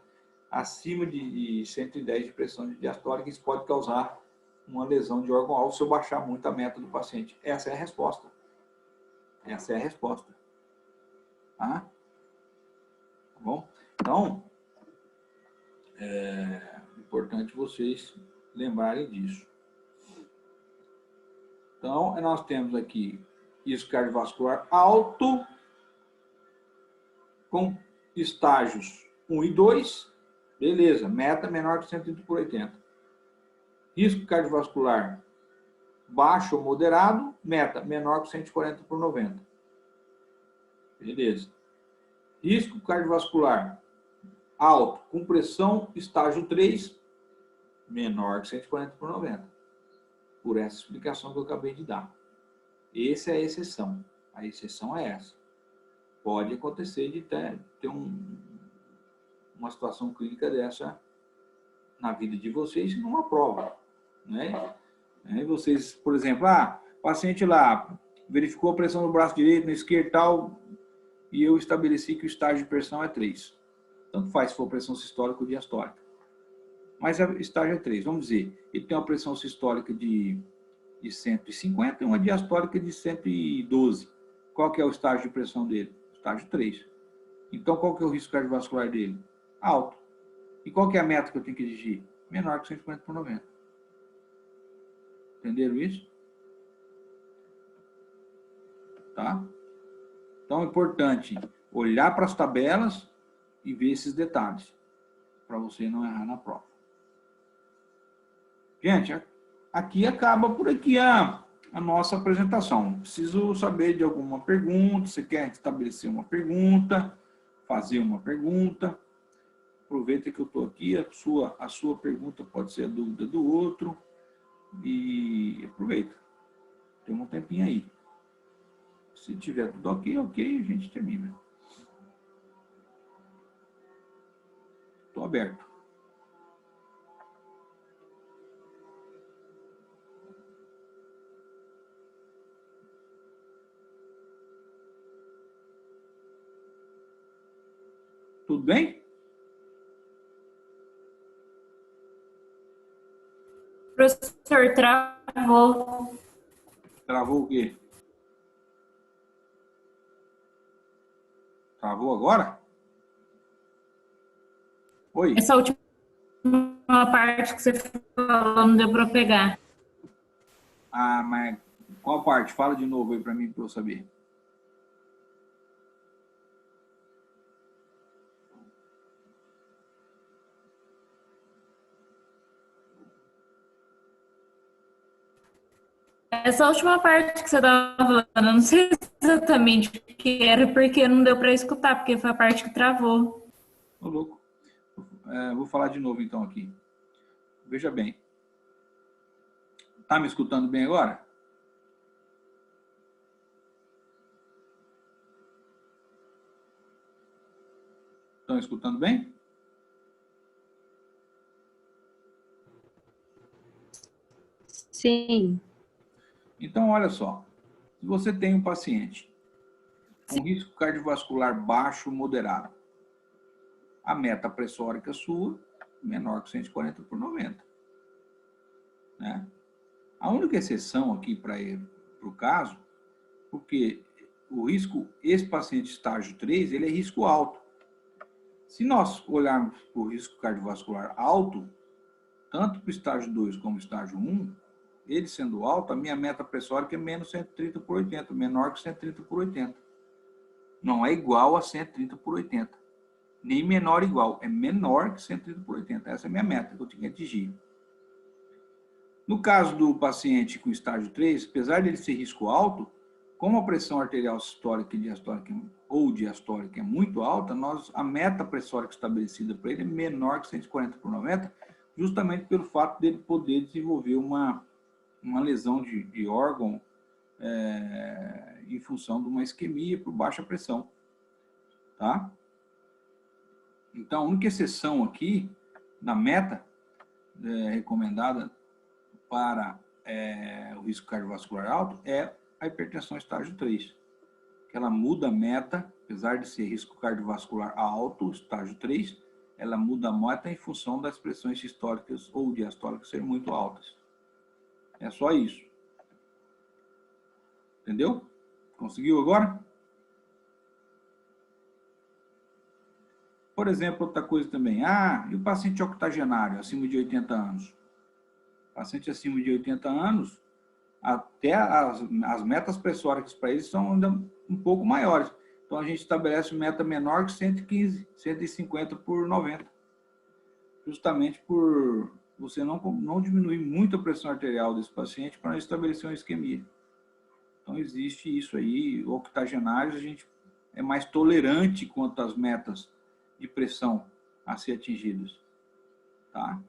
acima de 110 de pressão diastólica. Isso pode causar uma lesão de órgão-alvo se eu baixar muito a meta do paciente. Essa é a resposta. Essa é a resposta. Tá? Tá bom? Então, é importante vocês lembrarem disso. Então, nós temos aqui risco cardiovascular alto, com estágios 1 e 2, beleza, meta menor que 130 por 80. Risco cardiovascular baixo ou moderado, meta menor que 140 por 90. Beleza. Risco cardiovascular alto, com pressão estágio 3, menor que 140 por 90. Por essa explicação que eu acabei de dar. Essa é a exceção. A exceção é essa. Pode acontecer de ter uma situação clínica dessa na vida de vocês numa prova, né? E vocês, por exemplo, paciente lá verificou a pressão no braço direito, no esquerdo e tal, e eu estabeleci que o estágio de pressão é 3. Tanto faz se for pressão sistólica ou diastólica. Mas o estágio é 3. Vamos dizer, ele tem uma pressão sistólica de 150 e uma diastólica de 112. Qual que é o estágio de pressão dele? Estágio 3. Então, qual que é o risco cardiovascular dele? Alto. E qual que é a meta que eu tenho que exigir? Menor que 150 por 90. Entenderam isso? Tá? Então, é importante olhar para as tabelas e ver esses detalhes, para você não errar na prova. Gente, aqui acaba por aqui a nossa apresentação. Preciso saber de alguma pergunta. Você quer estabelecer uma pergunta, fazer uma pergunta? Aproveita que eu estou aqui. A sua pergunta pode ser a dúvida do outro. E aproveita. Tem um tempinho aí. Se tiver tudo ok, a gente termina. Estou aberto. Tudo bem? Professor, travou. Travou o quê? Travou agora? Oi? Essa última parte que você falou não deu para pegar. Mas qual parte? Fala de novo aí para mim, para eu saber. Essa última parte que você estava falando, eu não sei exatamente o que era, porque não deu para escutar, porque foi a parte que travou. Ô, louco. Vou falar de novo, então, aqui. Veja bem. Tá me escutando bem agora? Estão escutando bem? Sim. Então, olha só. Se você tem um paciente com risco cardiovascular baixo moderado, a meta pressórica sua menor que 140 por 90. Né? A única exceção aqui para o caso, porque o risco, esse paciente estágio 3, ele é risco alto. Se nós olharmos para o risco cardiovascular alto, tanto para o estágio 2 como o estágio 1, ele sendo alto, a minha meta pressórica é menos 130 por 80, menor que 130 por 80. Não é igual a 130 por 80. Nem menor igual, é menor que 130 por 80. Essa é a minha meta que eu tenho que atingir. No caso do paciente com estágio 3, apesar de ele ser risco alto, como a pressão arterial sistólica e diastólica ou diastólica é muito alta, a meta pressórica estabelecida para ele é menor que 140 por 90, justamente pelo fato dele poder desenvolver uma lesão de órgão em função de uma isquemia por baixa pressão. Tá? Então, a única exceção aqui na meta recomendada para o risco cardiovascular alto é a hipertensão estágio 3, que ela muda a meta, apesar de ser risco cardiovascular alto, estágio 3, ela muda a meta em função das pressões sistólicas ou diastólicas serem muito altas. É só isso. Entendeu? Conseguiu agora? Por exemplo, outra coisa também. E o paciente octogenário, acima de 80 anos? O paciente acima de 80 anos, até as metas pressóricas para eles são ainda um pouco maiores. Então, a gente estabelece meta menor que 115, 150 por 90. Justamente por você não diminuir muito a pressão arterial desse paciente para estabelecer uma isquemia. Então, existe isso aí. Octogenários, a gente é mais tolerante quanto às metas de pressão a ser atingidas. Tá?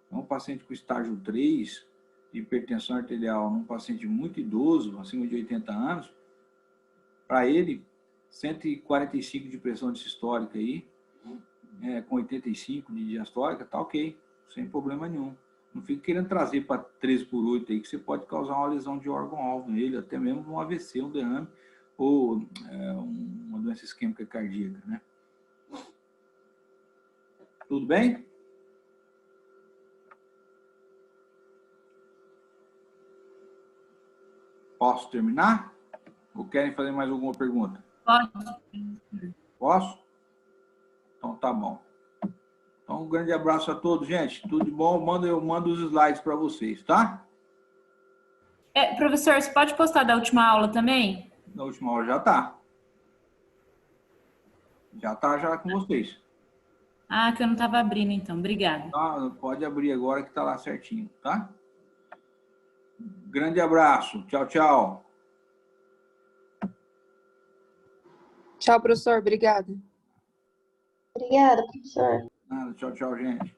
Então, um paciente com estágio 3 de hipertensão arterial, num paciente muito idoso, acima de 80 anos, para ele, 145 de pressão sistólica aí, com 85 de diastólica, tá ok, sem problema nenhum. Não fique querendo trazer para 13 por 8 aí, que você pode causar uma lesão de órgão-alvo nele, até mesmo um AVC, um derrame, ou uma doença isquêmica cardíaca, né? Tudo bem? Posso terminar? Ou querem fazer mais alguma pergunta? Pode. Posso? Então tá bom. Então um grande abraço a todos, gente. Tudo de bom? Eu mando os slides para vocês, tá? Professor, você pode postar da última aula também? Na última hora já tá. Já tá já com vocês. Que eu não estava abrindo, então. Obrigada. Tá, pode abrir agora que tá lá certinho, tá? Grande abraço. Tchau, tchau. Tchau, professor. Obrigada. Obrigada, professor. Tchau, tchau, gente.